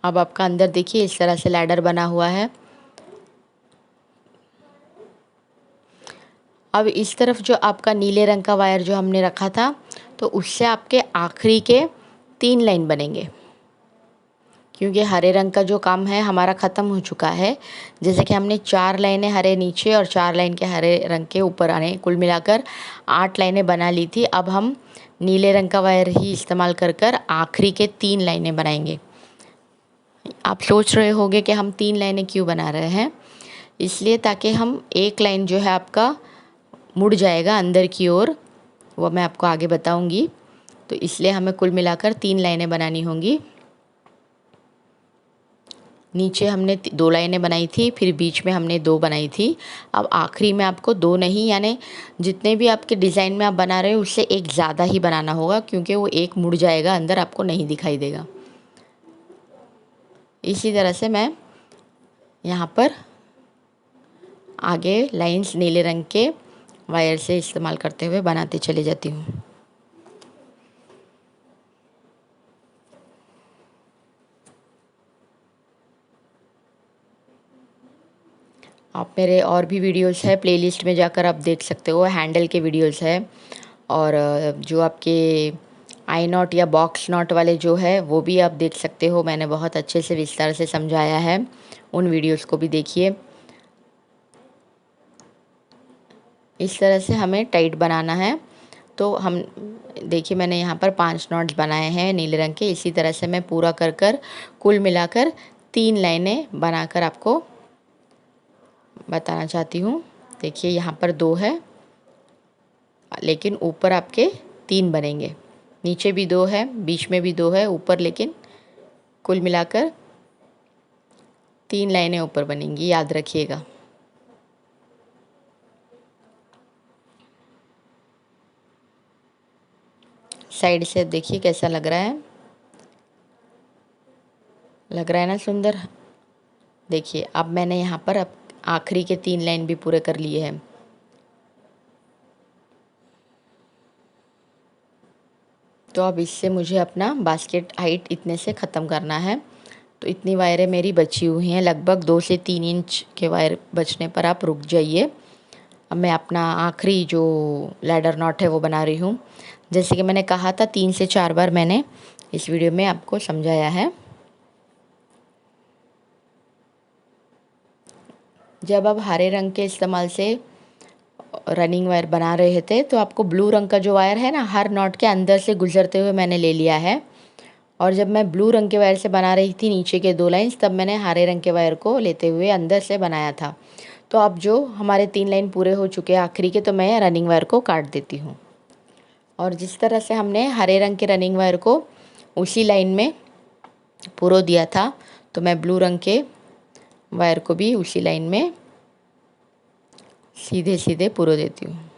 अब आपका अंदर देखिए इस तरह से लैडर बना हुआ है। अब इस तरफ जो आपका नीले रंग का वायर जो हमने रखा था तो उससे आपके आखिरी के 3 लाइन बनेंगे, क्योंकि हरे रंग का जो काम है हमारा ख़त्म हो चुका है। जैसे कि हमने 4 लाइनें हरे नीचे और 4 लाइन के हरे रंग के ऊपर आने कुल मिलाकर 8 लाइनें बना ली थी। अब हम नीले रंग का वायर ही इस्तेमाल कर कर आखिरी के 3 लाइनें बनाएंगे। आप सोच रहे होंगे कि हम 3 लाइनें क्यों बना रहे हैं? इसलिए ताकि हम एक लाइन जो है आपका मुड़ जाएगा अंदर की ओर, वो मैं आपको आगे बताऊंगी। तो इसलिए हमें कुल मिलाकर 3 लाइनें बनानी होंगी। नीचे हमने 2 लाइनें बनाई थी, फिर बीच में हमने 2 बनाई थी। अब आखिरी में आपको 2 नहीं, यानी जितने भी आपके डिज़ाइन में आप बना रहे हो उससे एक ज़्यादा ही बनाना होगा, क्योंकि वो एक मुड़ जाएगा अंदर, आपको नहीं दिखाई देगा। इसी तरह से मैं यहाँ पर आगे लाइंस नीले रंग के वायर से इस्तेमाल करते हुए बनाते चली जाती हूँ। आप मेरे और भी वीडियोस है प्लेलिस्ट में जाकर आप देख सकते हो, हैंडल के वीडियोस है और जो आपके आई नॉट या बॉक्स नॉट वाले जो है वो भी आप देख सकते हो। मैंने बहुत अच्छे से विस्तार से समझाया है, उन वीडियोस को भी देखिए। इस तरह से हमें टाइट बनाना है। तो हम देखिए मैंने यहाँ पर 5 नॉट्स बनाए हैं नीले रंग के। इसी तरह से मैं पूरा कर कुल मिलाकर 3 लाइनें बनाकर आपको बताना चाहती हूँ। देखिए यहाँ पर 2 है, लेकिन ऊपर आपके 3 बनेंगे। नीचे भी 2 है, बीच में भी 2 है, ऊपर लेकिन कुल मिलाकर 3 लाइनें ऊपर बनेंगी, याद रखिएगा। साइड से देखिए कैसा लग रहा है, लग रहा है ना सुंदर। देखिए अब मैंने यहाँ पर अब आखिरी के 3 लाइन भी पूरे कर लिए हैं। तो अब इससे मुझे अपना बास्केट हाइट इतने से ख़त्म करना है। तो इतनी वायरें मेरी बची हुई हैं, लगभग 2 से 3 इंच के वायर बचने पर आप रुक जाइए। अब मैं अपना आखिरी जो लैडर नॉट है वो बना रही हूँ। जैसे कि मैंने कहा था 3 से 4 बार मैंने इस वीडियो में आपको समझाया है। जब आप हरे रंग के इस्तेमाल से रनिंग वायर बना रहे थे तो आपको ब्लू रंग का जो वायर है ना, हर नॉट के अंदर से गुजरते हुए मैंने ले लिया है। और जब मैं ब्लू रंग के वायर से बना रही थी नीचे के 2 लाइन्स, तब मैंने हरे रंग के वायर को लेते हुए अंदर से बनाया था। तो अब जो हमारे 3 लाइन पूरे हो चुके हैं आखिरी के, तो मैं रनिंग वायर को काट देती हूँ। और जिस तरह से हमने हरे रंग के रनिंग वायर को उसी लाइन में पुरो दिया था, तो मैं ब्लू रंग के वायर को भी उसी लाइन में सीधे सीधे पुरो देती हूँ।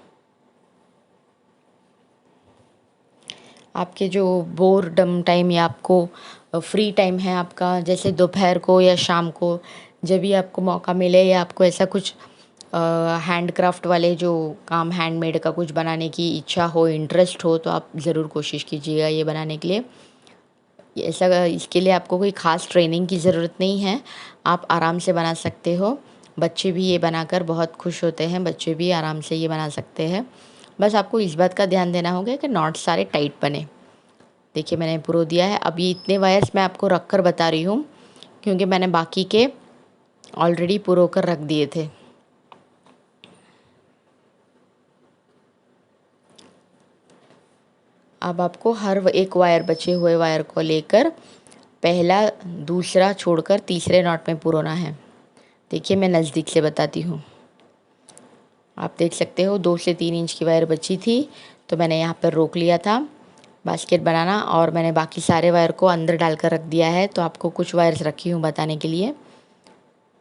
आपके जो बोरडम टाइम या आपको फ्री टाइम है आपका, जैसे दोपहर को या शाम को, जब भी आपको मौका मिले या आपको ऐसा कुछ हैंडक्राफ्ट वाले जो काम, हैंडमेड का कुछ बनाने की इच्छा हो, इंटरेस्ट हो, तो आप ज़रूर कोशिश कीजिएगा ये बनाने के लिए। ऐसा इसके लिए आपको कोई ख़ास ट्रेनिंग की ज़रूरत नहीं है, आप आराम से बना सकते हो। बच्चे भी ये बनाकर बहुत खुश होते हैं, बच्चे भी आराम से ये बना सकते हैं। बस आपको इस बात का ध्यान देना होगा कि नॉट सारे टाइट बने। देखिए मैंने पुरो दिया है। अब ये इतने वायर्स मैं आपको रख कर बता रही हूँ क्योंकि मैंने बाकी के ऑलरेडी पुरो कर रख दिए थे। अब आपको हर एक वायर, बचे हुए वायर को लेकर पहला दूसरा छोड़कर तीसरे नॉट में पुरोना है। देखिए मैं नज़दीक से बताती हूँ, आप देख सकते हो 2 से 3 इंच की वायर बची थी, तो मैंने यहाँ पर रोक लिया था बास्केट बनाना और मैंने बाकी सारे वायर को अंदर डालकर रख दिया है। तो आपको कुछ वायर्स रखी हूँ बताने के लिए।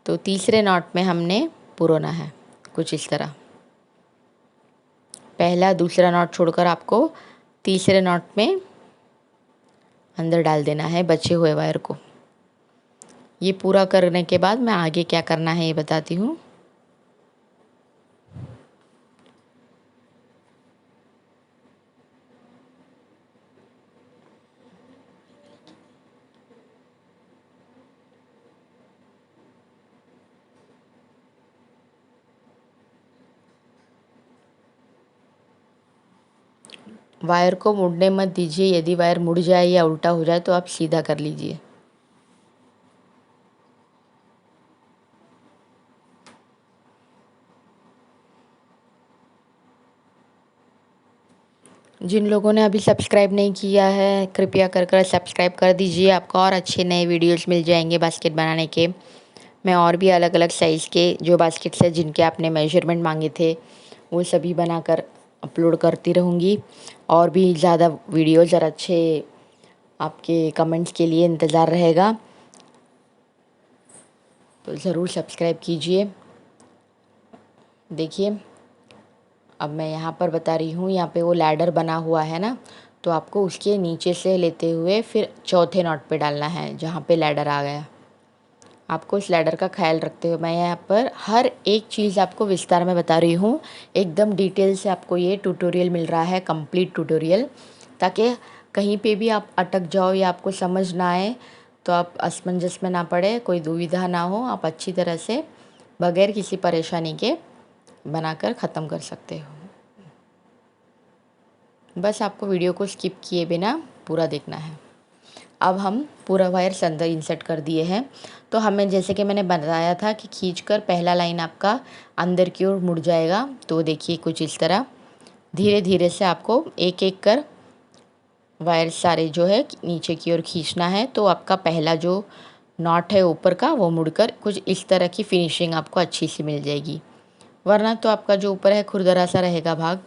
तो तीसरे नॉट में हमने पुरोना है कुछ इस तरह। पहला दूसरा नॉट छोड़कर आपको तीसरे नॉट में अंदर डाल देना है बचे हुए वायर को। ये पूरा करने के बाद मैं आगे क्या करना है ये बताती हूँ। वायर को मुड़ने मत दीजिए, यदि वायर मुड़ जाए या उल्टा हो जाए तो आप सीधा कर लीजिए। जिन लोगों ने अभी सब्सक्राइब नहीं किया है कृपया कर सब्सक्राइब कर दीजिए, आपको और अच्छे नए वीडियोस मिल जाएंगे बास्केट बनाने के। मैं और भी अलग अलग साइज़ के जो बास्केट्स हैं जिनके आपने मेजरमेंट मांगे थे वो सभी बनाकर अपलोड करती रहूँगी। और भी ज़्यादा वीडियोज़ और अच्छे आपके कमेंट्स के लिए इंतज़ार रहेगा, तो ज़रूर सब्सक्राइब कीजिए। देखिए अब मैं यहाँ पर बता रही हूँ, यहाँ पे वो लैडर बना हुआ है ना, तो आपको उसके नीचे से लेते हुए फिर चौथे नॉट पे डालना है जहाँ पे लैडर आ गया। आपको इस लैडर का ख्याल रखते हुए मैं यहाँ पर हर एक चीज़ आपको विस्तार में बता रही हूँ। एकदम डिटेल से आपको ये ट्यूटोरियल मिल रहा है, कंप्लीट ट्यूटोरियल, ताकि कहीं पे भी आप अटक जाओ या आपको समझ ना आए तो आप असमंजस में ना पड़े, कोई दुविधा ना हो, आप अच्छी तरह से बगैर किसी परेशानी के बनाकर ख़त्म कर सकते हो। बस आपको वीडियो को स्किप किए बिना पूरा देखना है। अब हम पूरा वायर अंदर इंसर्ट कर दिए हैं। तो हमें जैसे कि मैंने बताया था कि खींचकर पहला लाइन आपका अंदर की ओर मुड़ जाएगा। तो देखिए कुछ इस तरह धीरे धीरे से आपको एक एक कर वायर सारे जो है नीचे की ओर खींचना है। तो आपका पहला जो नॉट है ऊपर का वो मुड़कर कुछ इस तरह की फिनिशिंग आपको अच्छी सी मिल जाएगी। वरना तो आपका जो ऊपर है खुरदरा सा रहेगा भाग।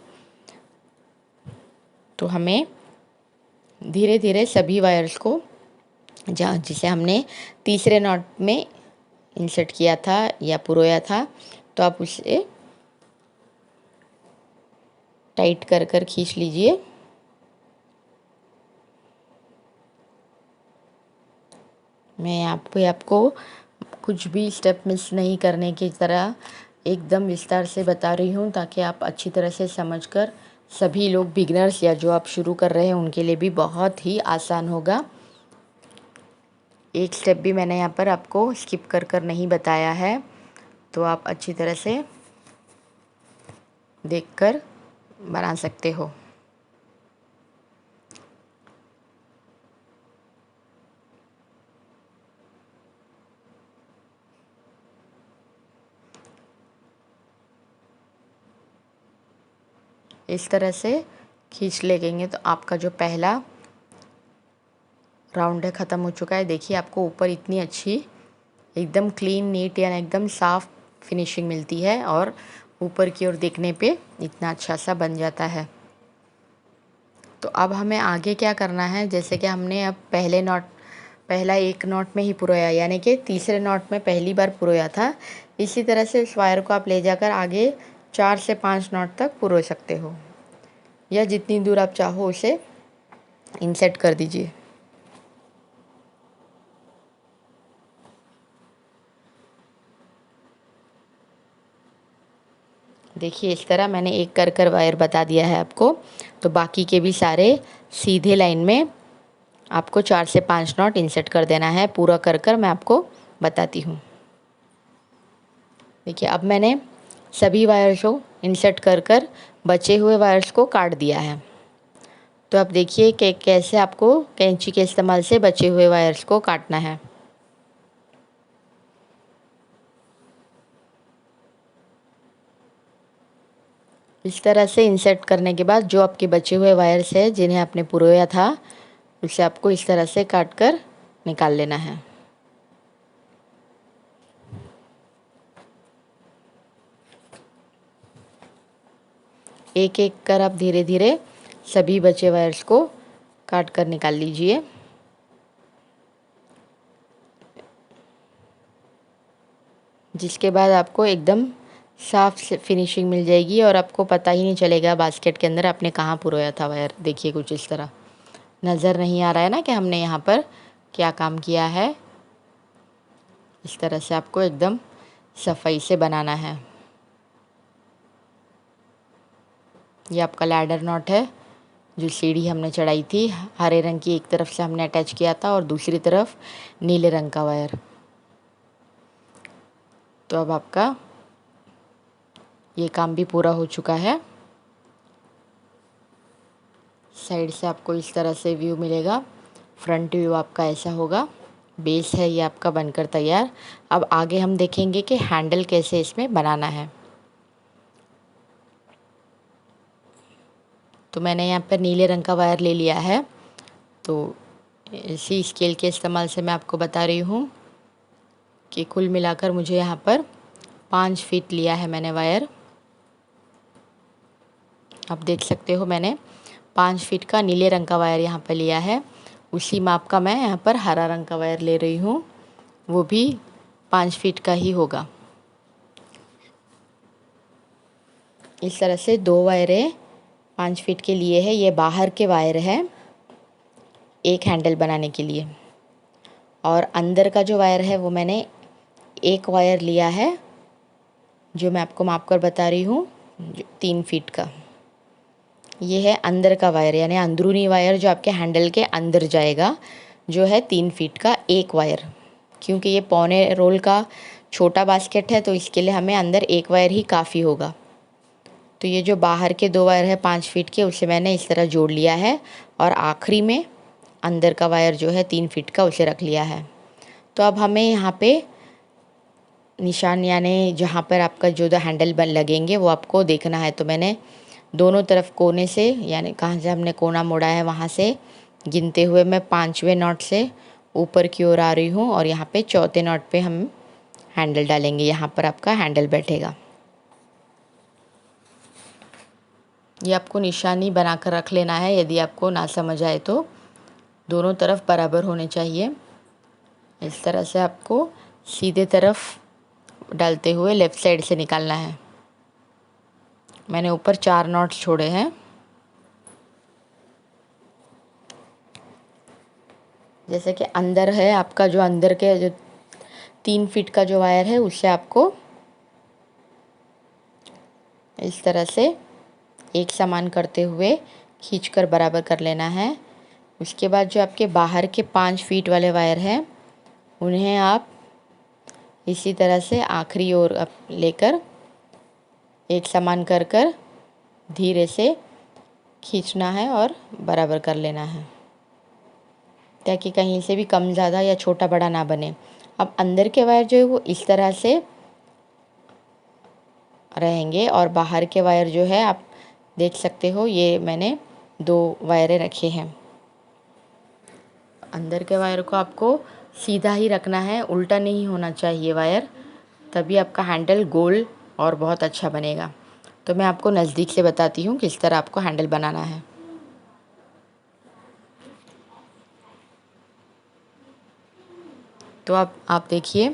तो हमें धीरे धीरे सभी वायर्स को जहाँ जिसे हमने तीसरे नॉट में इंसर्ट किया था या पुरोया था, तो आप उसे टाइट कर कर खींच लीजिए। मैं यहाँ पे आपको कुछ भी स्टेप मिस नहीं करने की तरह एकदम विस्तार से बता रही हूँ, ताकि आप अच्छी तरह से समझकर सभी लोग बिगनर्स या जो आप शुरू कर रहे हैं उनके लिए भी बहुत ही आसान होगा। एक स्टेप भी मैंने यहाँ पर आपको स्किप कर कर नहीं बताया है, तो आप अच्छी तरह से देखकर बना सकते हो। इस तरह से खींच लेंगे तो आपका जो पहला राउंड है ख़त्म हो चुका है। देखिए आपको ऊपर इतनी अच्छी एकदम क्लीन नीट या एकदम साफ़ फिनिशिंग मिलती है और ऊपर की ओर देखने पे इतना अच्छा सा बन जाता है। तो अब हमें आगे क्या करना है, जैसे कि हमने अब पहला एक नॉट में ही पुरोया, यानी कि तीसरे नॉट में पहली बार पुरोया था। इसी तरह से उस वायर को आप ले जाकर आगे 4 से 5 नॉट तक पुरो सकते हो, या जितनी दूर आप चाहो उसे इंसर्ट कर दीजिए। देखिए इस तरह मैंने एक कर कर वायर बता दिया है आपको। तो बाकी के भी सारे सीधे लाइन में आपको 4 से 5 नॉट इंसर्ट कर देना है। पूरा कर कर मैं आपको बताती हूँ। देखिए अब मैंने सभी वायर्स को इंसर्ट कर कर बचे हुए वायर्स को काट दिया है। तो अब देखिए कि कैसे आपको कैंची के इस्तेमाल से बचे हुए वायर्स को काटना है। इस तरह से इंसर्ट करने के बाद जो आपके बचे हुए वायर्स हैं जिन्हें आपने पुरोया था, उसे आपको इस तरह से काट कर निकाल लेना है। एक एक कर आप धीरे धीरे सभी बचे वायर्स को काट कर निकाल लीजिए। जिसके बाद आपको एकदम साफ फिनिशिंग मिल जाएगी और आपको पता ही नहीं चलेगा बास्केट के अंदर आपने कहाँ पुरोया था वायर। देखिए कुछ इस तरह नज़र नहीं आ रहा है ना कि हमने यहाँ पर क्या काम किया है। इस तरह से आपको एकदम सफाई से बनाना है। ये आपका लैडर नॉट है, जो सीढ़ी हमने चढ़ाई थी। हरे रंग की एक तरफ से हमने अटैच किया था और दूसरी तरफ नीले रंग का वायर। तो अब आपका ये काम भी पूरा हो चुका है। साइड से आपको इस तरह से व्यू मिलेगा। फ्रंट व्यू आपका ऐसा होगा। बेस है ये आपका बनकर तैयार। अब आगे हम देखेंगे कि हैंडल कैसे इसमें बनाना है। तो मैंने यहाँ पर नीले रंग का वायर ले लिया है। तो इसी स्केल के इस्तेमाल से मैं आपको बता रही हूँ कि कुल मिलाकर मुझे यहाँ पर 5 फीट लिया है मैंने वायर। आप देख सकते हो मैंने 5 फीट का नीले रंग का वायर यहाँ पर लिया है। उसी माप का मैं यहाँ पर हरा रंग का वायर ले रही हूँ, वो भी 5 फीट का ही होगा। इस तरह से 2 वायरें 5 फीट के लिए है। ये बाहर के वायर है एक हैंडल बनाने के लिए, और अंदर का जो वायर है वो मैंने एक वायर लिया है जो मैं आपको माप कर बता रही हूँ, 3 फीट का। ये है अंदर का वायर, यानी अंदरूनी वायर जो आपके हैंडल के अंदर जाएगा, जो है 3 फीट का एक वायर। क्योंकि ये पौने रोल का छोटा बास्केट है तो इसके लिए हमें अंदर एक वायर ही काफ़ी होगा। तो ये जो बाहर के 2 वायर है 5 फीट के, उसे मैंने इस तरह जोड़ लिया है और आखिरी में अंदर का वायर जो है 3 फीट का, उसे रख लिया है। तो अब हमें यहाँ पे निशान, यानी जहाँ पर आपका जो हैंडल बन लगेंगे वो आपको देखना है। तो मैंने दोनों तरफ कोने से, यानी कहाँ से हमने कोना मोड़ा है वहाँ से गिनते हुए मैं 5वें नॉट से ऊपर की ओर आ रही हूँ और यहाँ पे चौथे नॉट पे हम हैंडल डालेंगे। यहाँ पर आपका हैंडल बैठेगा। ये आपको निशानी बना कर रख लेना है, यदि आपको ना समझ आए तो। दोनों तरफ बराबर होने चाहिए। इस तरह से आपको सीधे तरफ डालते हुए लेफ़्ट साइड से निकालना है। मैंने ऊपर 4 नॉट्स छोड़े हैं। जैसे कि अंदर है आपका, जो अंदर के जो 3 फीट का जो वायर है, उससे आपको इस तरह से एक समान करते हुए खींचकर बराबर कर लेना है। उसके बाद जो आपके बाहर के 5 फीट वाले वायर हैं, उन्हें आप इसी तरह से आखिरी ओर लेकर एक समान कर कर धीरे से खींचना है और बराबर कर लेना है, ताकि कहीं से भी कम ज़्यादा या छोटा बड़ा ना बने। अब अंदर के वायर जो है वो इस तरह से रहेंगे और बाहर के वायर जो है आप देख सकते हो, ये मैंने 2 वायरें रखे हैं। अंदर के वायर को आपको सीधा ही रखना है, उल्टा नहीं होना चाहिए वायर, तभी आपका हैंडल गोल और बहुत अच्छा बनेगा। तो मैं आपको नज़दीक से बताती हूँ किस तरह आपको हैंडल बनाना है। तो आप देखिए,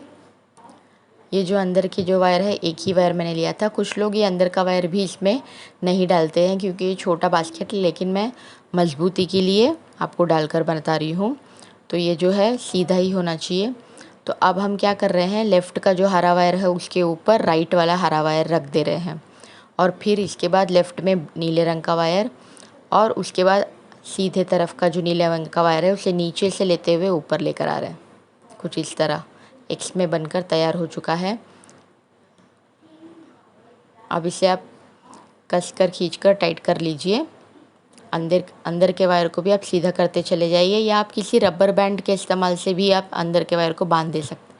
ये जो अंदर की जो वायर है, एक ही वायर मैंने लिया था। कुछ लोग ये अंदर का वायर भी इसमें नहीं डालते हैं क्योंकि ये छोटा बास्केट है, लेकिन मैं मजबूती के लिए आपको डालकर बता रही हूँ। तो ये जो है सीधा ही होना चाहिए। तो अब हम क्या कर रहे हैं, लेफ़्ट का जो हरा वायर है उसके ऊपर राइट वाला हरा वायर रख दे रहे हैं और फिर इसके बाद लेफ़्ट में नीले रंग का वायर और उसके बाद सीधे तरफ का जो नीले रंग का वायर है उसे नीचे से लेते हुए ऊपर लेकर आ रहे हैं। कुछ इस तरह एक्स में बनकर तैयार हो चुका है। अब इसे आप कसकर खींचकर टाइट कर लीजिए। अंदर के वायर को भी आप सीधा करते चले जाइए, या आप किसी रबर बैंड के इस्तेमाल से भी आप अंदर के वायर को बांध दे सकते।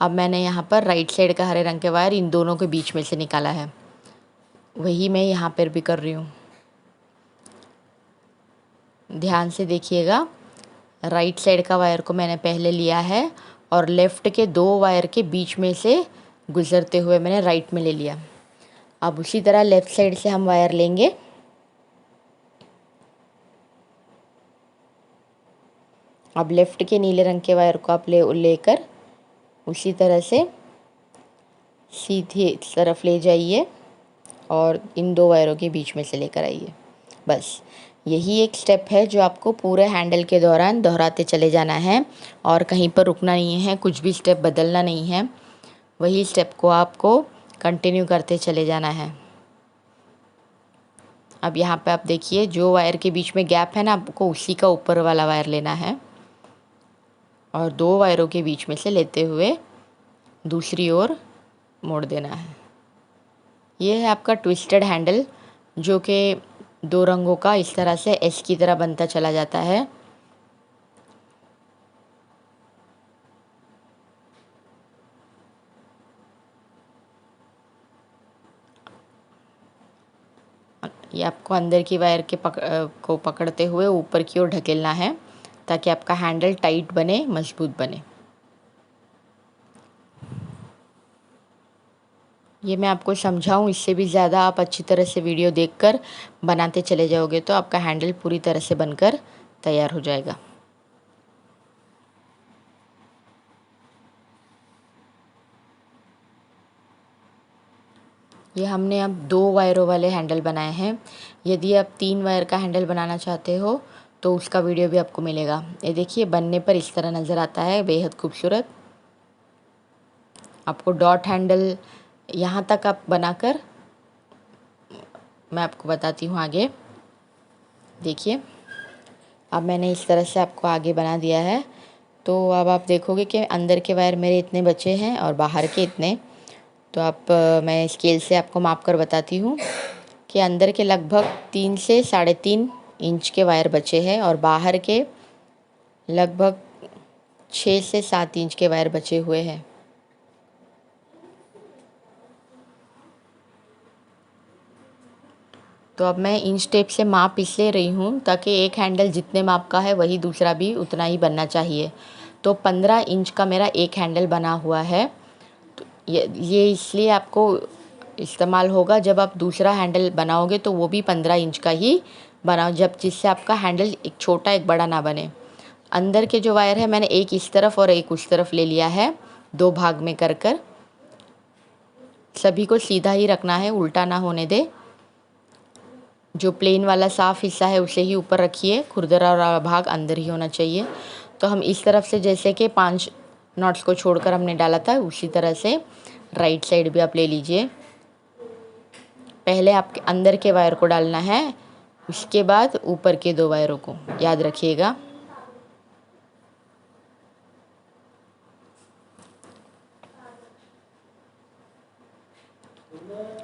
अब मैंने यहाँ पर राइट साइड का हरे रंग के वायर इन दोनों के बीच में से निकाला है, वही मैं यहाँ पर भी कर रही हूँ। ध्यान से देखिएगा, राइट साइड का वायर को मैंने पहले लिया है और लेफ़्ट के 2 वायर के बीच में से गुज़रते हुए मैंने राइट में ले लिया। अब उसी तरह लेफ़्ट साइड से हम वायर लेंगे। अब लेफ़्ट के नीले रंग के वायर को आप लेकर उसी तरह से सीधी तरफ ले जाइए और इन 2 वायरों के बीच में से लेकर आइए। बस यही एक स्टेप है जो आपको पूरे हैंडल के दौरान दोहराते चले जाना है और कहीं पर रुकना नहीं है, कुछ भी स्टेप बदलना नहीं है। वही स्टेप को आपको कंटिन्यू करते चले जाना है। अब यहाँ पे आप देखिए, जो वायर के बीच में गैप है ना, आपको उसी का ऊपर वाला वायर लेना है और 2 वायरों के बीच में से लेते हुए दूसरी ओर मोड़ देना है। ये है आपका ट्विस्टेड हैंडल, जो कि 2 रंगों का इस तरह से एस की तरह बनता चला जाता है। ये आपको अंदर की वायर के को पकड़ते हुए ऊपर की ओर ढकेलना है ताकि आपका हैंडल टाइट बने, मजबूत बने। ये मैं आपको समझाऊं, इससे भी ज़्यादा आप अच्छी तरह से वीडियो देखकर बनाते चले जाओगे तो आपका हैंडल पूरी तरह से बनकर तैयार हो जाएगा। ये हमने अब 2 वायरों वाले हैंडल बनाए हैं। यदि आप 3 वायर का हैंडल बनाना चाहते हो तो उसका वीडियो भी आपको मिलेगा। ये देखिए, बनने पर इस तरह नज़र आता है, बेहद खूबसूरत। आपको डॉट हैंडल यहाँ तक आप बनाकर, मैं आपको बताती हूँ आगे। देखिए अब मैंने इस तरह से आपको आगे बना दिया है। तो अब आप देखोगे कि अंदर के वायर मेरे इतने बचे हैं और बाहर के इतने। तो मैं स्केल से आपको माप कर बताती हूँ कि अंदर के लगभग 3 से 3.5 इंच के वायर बचे हैं और बाहर के लगभग 6 से 7 इंच के वायर बचे हुए हैं। तो अब मैं इंच टेप से माप इसलिए रही हूँ ताकि एक हैंडल जितने माप का है वही दूसरा भी उतना ही बनना चाहिए। तो 15 इंच का मेरा एक हैंडल बना हुआ है। तो ये इसलिए आपको इस्तेमाल होगा जब आप दूसरा हैंडल बनाओगे तो वो भी 15 इंच का ही बनाओ, जब जिससे आपका हैंडल एक छोटा एक बड़ा ना बने। अंदर के जो वायर है मैंने एक इस तरफ और एक उस तरफ ले लिया है, 2 भाग में कर कर। सभी को सीधा ही रखना है, उल्टा ना होने दे। जो प्लेन वाला साफ़ हिस्सा है उसे ही ऊपर रखिए, खुरदरा वाला भाग अंदर ही होना चाहिए। तो हम इस तरफ से जैसे कि 5 नॉट्स को छोड़कर हमने डाला था उसी तरह से राइट साइड भी आप ले लीजिए। पहले आपके अंदर के वायर को डालना है, उसके बाद ऊपर के 2 वायरों को, याद रखिएगा।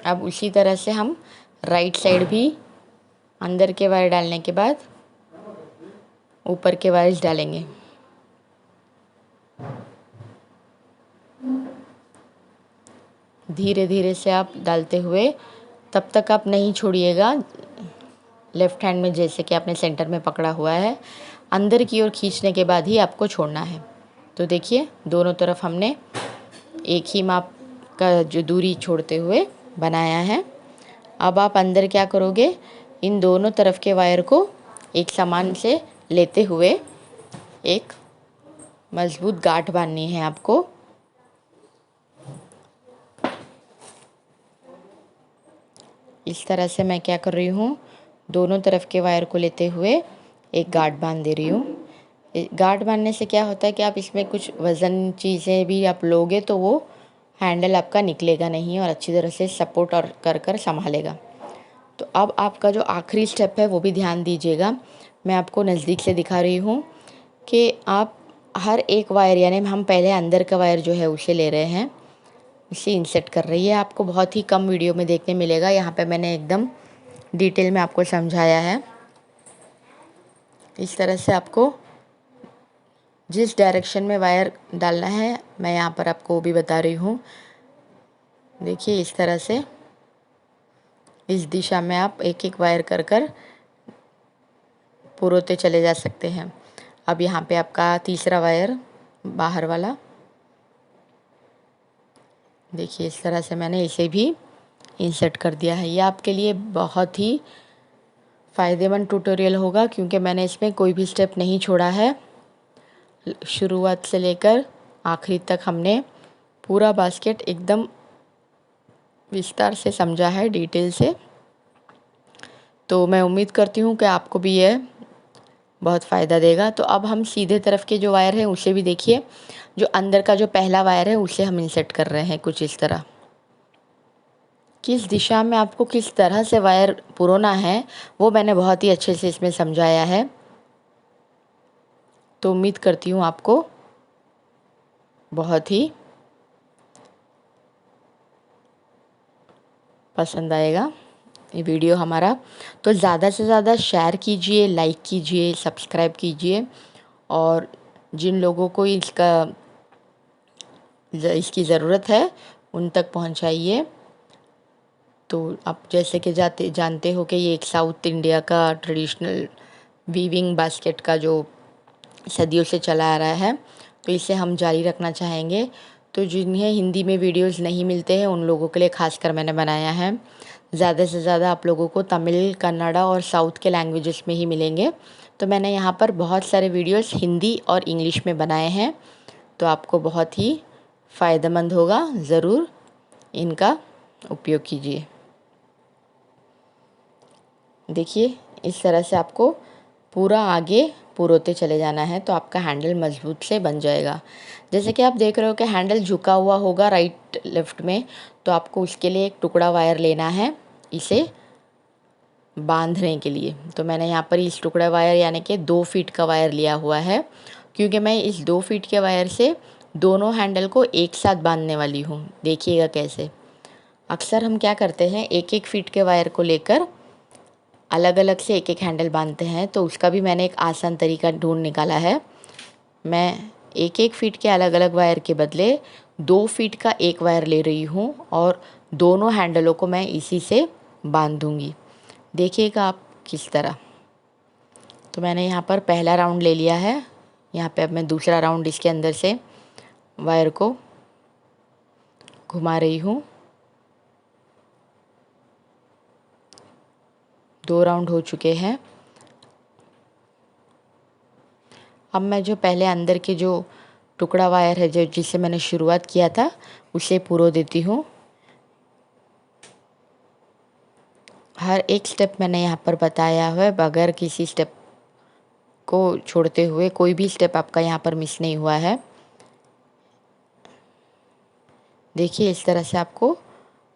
अब उसी तरह से हम राइट साइड भी अंदर के वायर डालने के बाद ऊपर के वायर्स डालेंगे। धीरे धीरे से आप डालते हुए, तब तक आप नहीं छोड़िएगा लेफ़्ट हैंड में जैसे कि आपने सेंटर में पकड़ा हुआ है, अंदर की ओर खींचने के बाद ही आपको छोड़ना है। तो देखिए दोनों तरफ हमने एक ही माप का जो दूरी छोड़ते हुए बनाया है। अब आप अंदर क्या करोगे, इन दोनों तरफ के वायर को एक समान से लेते हुए एक मजबूत गांठ बांधनी है आपको। इस तरह से मैं क्या कर रही हूँ, दोनों तरफ के वायर को लेते हुए एक गांठ बांध दे रही हूँ। गांठ बांधने से क्या होता है कि आप इसमें कुछ वज़न चीज़ें भी आप लोगे तो वो हैंडल आपका निकलेगा नहीं और अच्छी तरह से सपोर्ट और कर संभालेगा। तो अब आपका जो आखिरी स्टेप है वो भी ध्यान दीजिएगा। मैं आपको नज़दीक से दिखा रही हूँ कि आप हर एक वायर, यानी हम पहले अंदर का वायर जो है उसे ले रहे हैं, इसे इंसर्ट कर रही है। आपको बहुत ही कम वीडियो में देखने मिलेगा, यहाँ पे मैंने एकदम डिटेल में आपको समझाया है। इस तरह से आपको जिस डायरेक्शन में वायर डालना है मैं यहाँ पर आपको वो भी बता रही हूँ। देखिए इस तरह से इस दिशा में आप एक एक वायर कर कर पुरोते चले जा सकते हैं। अब यहाँ पे आपका तीसरा वायर बाहर वाला, देखिए इस तरह से मैंने इसे भी इंसर्ट कर दिया है। ये आपके लिए बहुत ही फ़ायदेमंद ट्यूटोरियल होगा क्योंकि मैंने इसमें कोई भी स्टेप नहीं छोड़ा है। शुरुआत से लेकर आखिरी तक हमने पूरा बास्केट एकदम विस्तार से समझा है, डिटेल से। तो मैं उम्मीद करती हूँ कि आपको भी यह बहुत फ़ायदा देगा। तो अब हम सीधे तरफ के जो वायर हैं उसे भी देखिए। जो अंदर का जो पहला वायर है उसे हम इंसर्ट कर रहे हैं कुछ इस तरह। किस दिशा में आपको किस तरह से वायर पुरोना है वो मैंने बहुत ही अच्छे से इसमें समझाया है। तो उम्मीद करती हूँ आपको बहुत ही पसंद आएगा ये वीडियो हमारा। तो ज़्यादा से ज़्यादा शेयर कीजिए, लाइक कीजिए, सब्सक्राइब कीजिए और जिन लोगों को इसकी ज़रूरत है उन तक पहुंचाइए। तो आप जैसे कि जानते हो कि ये एक साउथ इंडिया का ट्रेडिशनल वीविंग बास्केट का जो सदियों से चला आ रहा है, तो इसे हम जारी रखना चाहेंगे। तो जिन्हें हिंदी में वीडियोस नहीं मिलते हैं उन लोगों के लिए खासकर मैंने बनाया है। ज़्यादा से ज़्यादा आप लोगों को तमिल, कन्नड़ा और साउथ के लैंग्वेजेस में ही मिलेंगे। तो मैंने यहाँ पर बहुत सारे वीडियोस हिंदी और इंग्लिश में बनाए हैं, तो आपको बहुत ही फ़ायदेमंद होगा। ज़रूर इनका उपयोग कीजिए। देखिए इस तरह से आपको पूरा आगे पुरोते चले जाना है, तो आपका हैंडल मजबूत से बन जाएगा। जैसे कि आप देख रहे हो कि हैंडल झुका हुआ होगा राइट लेफ्ट में, तो आपको उसके लिए एक टुकड़ा वायर लेना है इसे बांधने के लिए। तो मैंने यहाँ पर इस टुकड़ा वायर यानी कि 2 फीट का वायर लिया हुआ है, क्योंकि मैं इस 2 फीट के वायर से दोनों हैंडल को एक साथ बांधने वाली हूँ। देखिएगा कैसे। अक्सर हम क्या करते हैं, 1-1 फीट के वायर को लेकर अलग अलग से 1-1 हैंडल बांधते हैं, तो उसका भी मैंने एक आसान तरीका ढूंढ निकाला है। मैं 1-1 फीट के अलग अलग वायर के बदले 2 फीट का एक वायर ले रही हूँ और दोनों हैंडलों को मैं इसी से बांध दूँगी। देखिएगा आप किस तरह। तो मैंने यहाँ पर पहला राउंड ले लिया है। यहाँ पे अब मैं दूसरा राउंड इसके अंदर से वायर को घुमा रही हूँ। 2 राउंड हो चुके हैं। अब मैं जो पहले अंदर के जो टुकड़ा वायर है जो जिससे मैंने शुरुआत किया था उसे पुरो देती हूँ। हर एक स्टेप मैंने यहाँ पर बताया है, बगैर किसी स्टेप को छोड़ते हुए। कोई भी स्टेप आपका यहाँ पर मिस नहीं हुआ है। देखिए इस तरह से आपको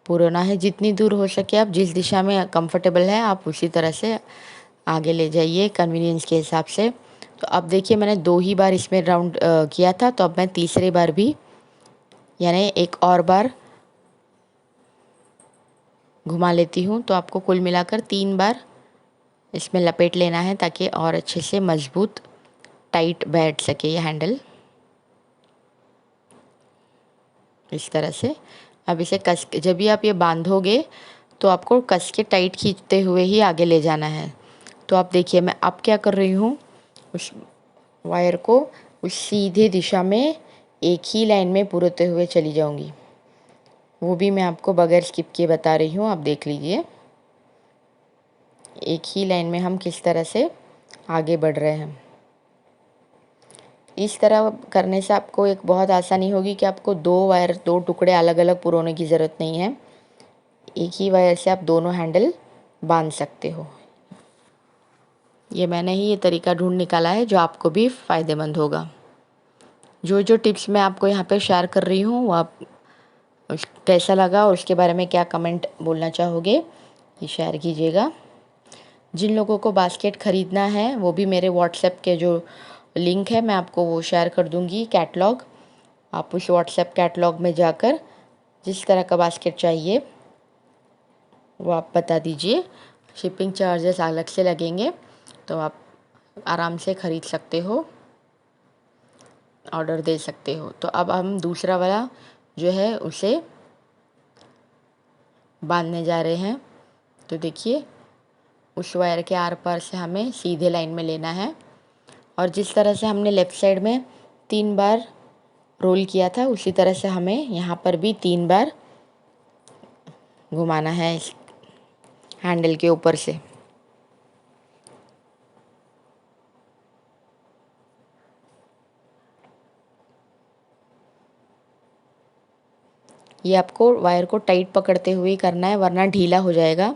पुरोना है। जितनी दूर हो सके आप जिस दिशा में कंफर्टेबल है आप उसी तरह से आगे ले जाइए कन्वीनियंस के हिसाब से। तो अब देखिए मैंने 2 ही बार इसमें राउंड किया था, तो अब मैं तीसरी बार भी यानी एक और बार घुमा लेती हूँ। तो आपको कुल मिलाकर 3 बार इसमें लपेट लेना है ताकि और अच्छे से मजबूत टाइट बैठ सके ये हैंडल। इस तरह से अब इसे कस जब भी आप ये बांधोगे तो आपको कस के टाइट खींचते हुए ही आगे ले जाना है। तो आप देखिए मैं अब क्या कर रही हूँ, उस वायर को उस सीधे दिशा में एक ही लाइन में पुरोते हुए चली जाऊँगी। वो भी मैं आपको बगैर स्किप किए बता रही हूँ, आप देख लीजिए। एक ही लाइन में हम किस तरह से आगे बढ़ रहे हैं। इस तरह करने से आपको एक बहुत आसानी होगी कि आपको 2 टुकड़े अलग अलग पुरोने की ज़रूरत नहीं है। एक ही वायर से आप दोनों हैंडल बांध सकते हो। ये मैंने ही ये तरीका ढूंढ निकाला है जो आपको भी फ़ायदेमंद होगा। जो जो टिप्स मैं आपको यहाँ पे शेयर कर रही हूँ वो आप कैसा लगा और उसके बारे में क्या कमेंट बोलना चाहोगे ये शेयर कीजिएगा। जिन लोगों को बास्केट ख़रीदना है वो भी मेरे व्हाट्सएप के जो लिंक है मैं आपको वो शेयर कर दूँगी, कैटलॉग। आप उस व्हाट्सएप कैटलॉग में जाकर जिस तरह का बास्केट चाहिए वो आप बता दीजिए। शिपिंग चार्जेस अलग से लगेंगे, तो आप आराम से ख़रीद सकते हो, ऑर्डर दे सकते हो। तो अब हम दूसरा वाला जो है उसे बांधने जा रहे हैं। तो देखिए उस वायर के आर पार से हमें सीधे लाइन में लेना है और जिस तरह से हमने लेफ़्ट साइड में 3 बार रोल किया था उसी तरह से हमें यहाँ पर भी 3 बार घुमाना है इस हैंडल के ऊपर से। ये आपको वायर को टाइट पकड़ते हुए ही करना है वरना ढीला हो जाएगा।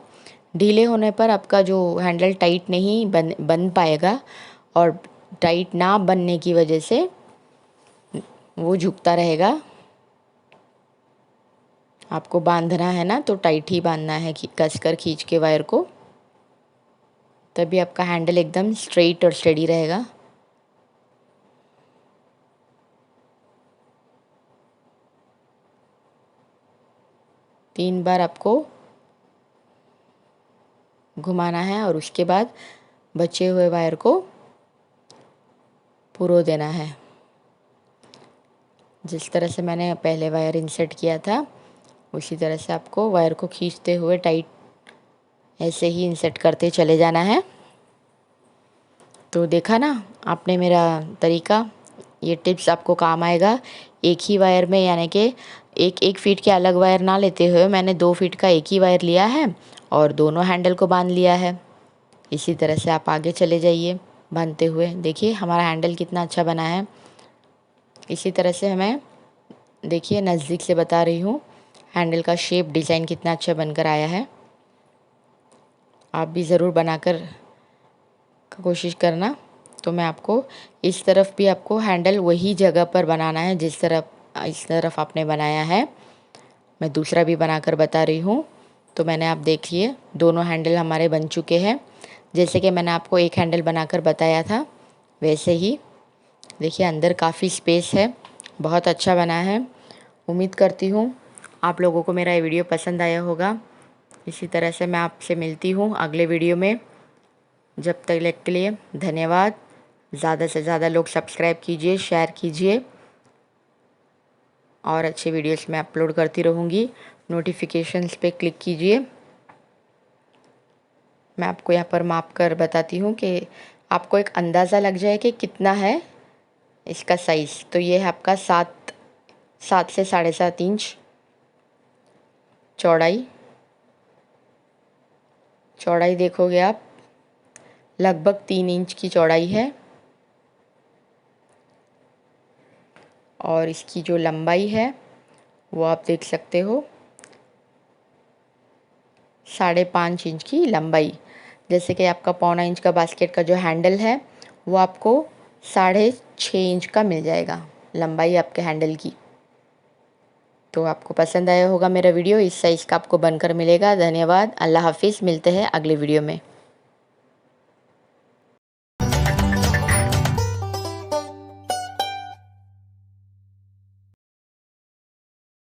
ढीले होने पर आपका जो हैंडल टाइट नहीं बन पाएगा और टाइट ना बनने की वजह से वो झुकता रहेगा। आपको बांधना है ना तो टाइट ही बांधना है कसकर खींच के वायर को, तभी आपका हैंडल एकदम स्ट्रेट और स्टेडी रहेगा। तीन बार आपको घुमाना है और उसके बाद बचे हुए वायर को पुरो देना है। जिस तरह से मैंने पहले वायर इंसर्ट किया था उसी तरह से आपको वायर को खींचते हुए टाइट ऐसे ही इंसर्ट करते चले जाना है। तो देखा ना आपने मेरा तरीका, ये टिप्स आपको काम आएगा। एक ही वायर में यानी कि 1-1 फीट के अलग वायर ना लेते हुए मैंने 2 फीट का एक ही वायर लिया है और दोनों हैंडल को बांध लिया है। इसी तरह से आप आगे चले जाइए बांधते हुए। देखिए हमारा हैंडल कितना अच्छा बना है। इसी तरह से मैं देखिए नज़दीक से बता रही हूँ हैंडल का शेप डिज़ाइन कितना अच्छा बनकर आया है। आप भी ज़रूर बनाकर कोशिश करना। तो मैं आपको इस तरफ भी आपको हैंडल वही जगह पर बनाना है जिस तरफ इस तरफ आपने बनाया है। मैं दूसरा भी बनाकर बता रही हूँ। तो मैंने आप देखिए दोनों हैंडल हमारे बन चुके हैं। जैसे कि मैंने आपको एक हैंडल बनाकर बताया था वैसे ही देखिए अंदर काफ़ी स्पेस है, बहुत अच्छा बना है। उम्मीद करती हूँ आप लोगों को मेरा ये वीडियो पसंद आया होगा। इसी तरह से मैं आपसे मिलती हूँ अगले वीडियो में। जब तक के लिए धन्यवाद। ज़्यादा से ज़्यादा लोग सब्सक्राइब कीजिए, शेयर कीजिए और अच्छे वीडियोस मैं अपलोड करती रहूँगी। नोटिफिकेशंस पे क्लिक कीजिए। मैं आपको यहाँ पर माप कर बताती हूँ कि आपको एक अंदाज़ा लग जाए कि कितना है इसका साइज़। तो ये है आपका 7 से 7.5 इंच चौड़ाई देखोगे आप लगभग 3 इंच की चौड़ाई है। और इसकी जो लंबाई है वो आप देख सकते हो 5.5 इंच की लंबाई। जैसे कि आपका 1.25 इंच का बास्केट का जो हैंडल है वो आपको 6.5 इंच का मिल जाएगा लंबाई आपके हैंडल की। तो आपको पसंद आया होगा मेरा वीडियो। इस साइज़ का आपको बनकर मिलेगा। धन्यवाद। अल्लाह हाफिज़। मिलते हैं अगले वीडियो में।